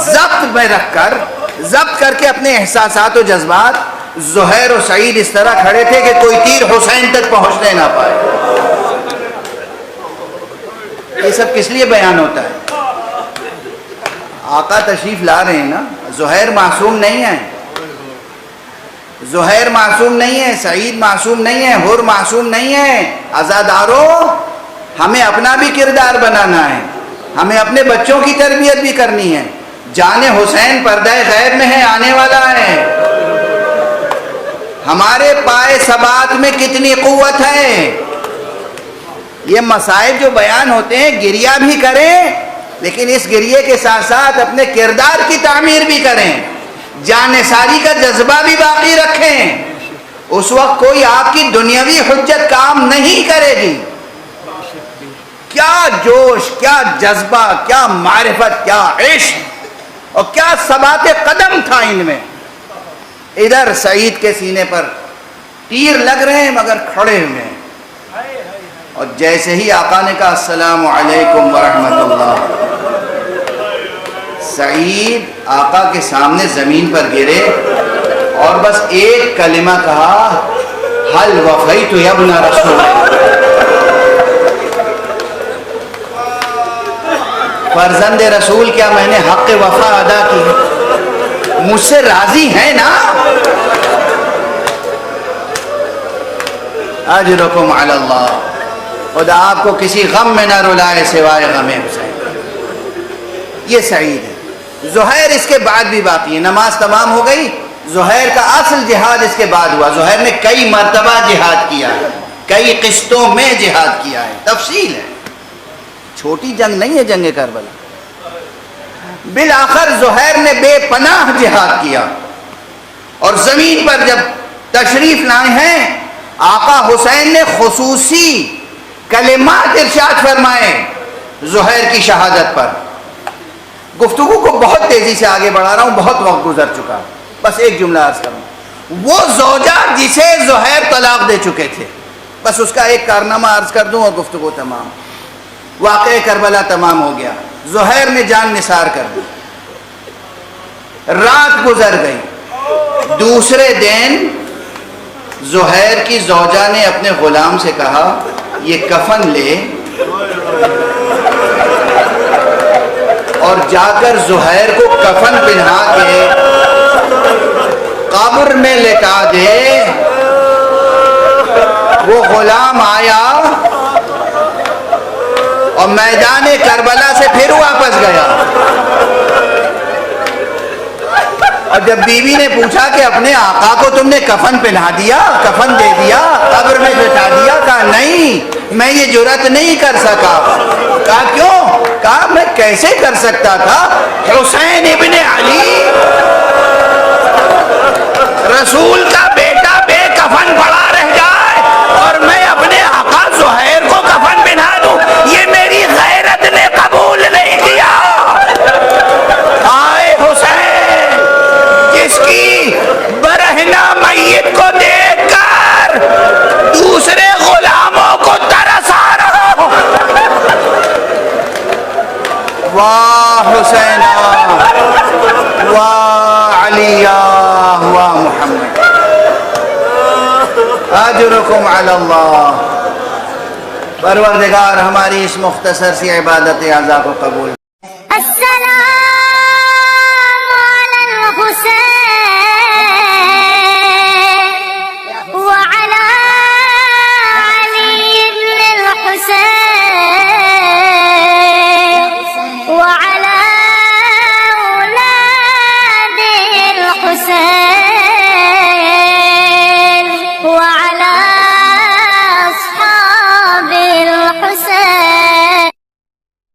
ضبط کر کے اپنے احساسات و جذبات، زہیر و سعید اس طرح کھڑے تھے کہ کوئی تیر حسین تک پہنچنے نہ پائے۔ یہ سب کس لیے بیان ہوتا ہے؟ آقا تشریف لا رہے ہیں نا، زہیر معصوم نہیں ہے، زہیر معصوم نہیں ہے، سعید معصوم نہیں ہے، حر معصوم نہیں ہے۔ عزادارو، ہمیں اپنا بھی کردار بنانا ہے، ہمیں اپنے بچوں کی تربیت بھی کرنی ہے۔ جان حسین پردہ غیب میں ہے، آنے والا ہے۔ ہمارے پائے ثبات میں کتنی قوت ہے۔ یہ مسائل جو بیان ہوتے ہیں، گریہ بھی کریں، لیکن اس گریے کے ساتھ ساتھ اپنے کردار کی تعمیر بھی کریں، جانثاری کا جذبہ بھی باقی رکھیں۔ اس وقت کوئی آپ کی دنیاوی حجت کام نہیں کرے گی۔ کیا جوش، کیا جذبہ، کیا معرفت، کیا عشق اور کیا ثبات قدم تھا ان میں۔ ادھر سعید کے سینے پر تیر لگ رہے ہیں مگر کھڑے ہوئے ہیں، اور جیسے ہی آقا نے کہا السلام علیکم ورحمۃ اللہ، سعید آقا کے سامنے زمین پر گرے اور بس ایک کلمہ کہا، حل وفیت یا ابن رسول، فرزند رسول، کیا میں نے حق وفا ادا کی؟ مجھ سے راضی ہیں نا؟ اجرکم علی اللہ، خدا آپ کو کسی غم میں نہ رلائے سوائے غم حسین۔ یہ سعید ہے۔ زہیر اس کے بعد بھی باقی ہے، نماز تمام ہو گئی، زہیر کا اصل جہاد اس کے بعد ہوا۔ زہیر نے کئی مرتبہ جہاد کیا ہے، کئی قسطوں میں جہاد کیا ہے، تفصیل ہے، چھوٹی جنگ نہیں ہے جنگ کربلا۔ بالآخر زہیر نے بے پناہ جہاد کیا، اور زمین پر جب تشریف لائے ہیں، آقا حسین نے خصوصی کلمات ارشاد فرمائے زہیر کی شہادت پر۔ گفتگو کو بہت تیزی سے آگے بڑھا رہا ہوں، بہت وقت گزر چکا، بس ایک جملہ عرض کروں۔ وہ زوجہ جسے زہیر طلاق دے چکے تھے، بس اس کا ایک کارنامہ عرض کر دوں اور گفتگو تمام۔ واقعہ کربلا تمام ہو گیا، زہیر نے جان نثار کر دی، رات گزر گئی۔ دوسرے دن زہیر کی زوجہ نے اپنے غلام سے کہا یہ کفن لے اور جا کر زہیر کو کفن پہنا کے قبر میں لٹا دے۔ وہ غلام آیا اور میدان کربلا سے پھر واپس گیا، اور جب بیوی نے پوچھا کہ اپنے آقا کو تم نے کفن پہنا دیا، کفن دے دیا، قبر میں بٹھا دیا؟ کہا نہیں، میں یہ جرات نہیں کر سکا۔ کہا کیوں؟ کہا میں کیسے کر سکتا تھا؟ حسین ابن علی رسول کا بیٹا بے کفن پڑا رہ جائے اور میں اپنے آقا زہیر کو کفن پہنا دوں، یہ میری غیرت نے قبول نہیں کیا۔ آئے حسین، جس کی برہنہ میت کو دیکھ کر دوسرے غلاموں کو ترس آ رہا ہو۔ واہ حسین، واہ علی، واہ محمد، اجرکم علی اللہ۔ پروردگار ہماری اس مختصر سی عبادت اعضا کو قبول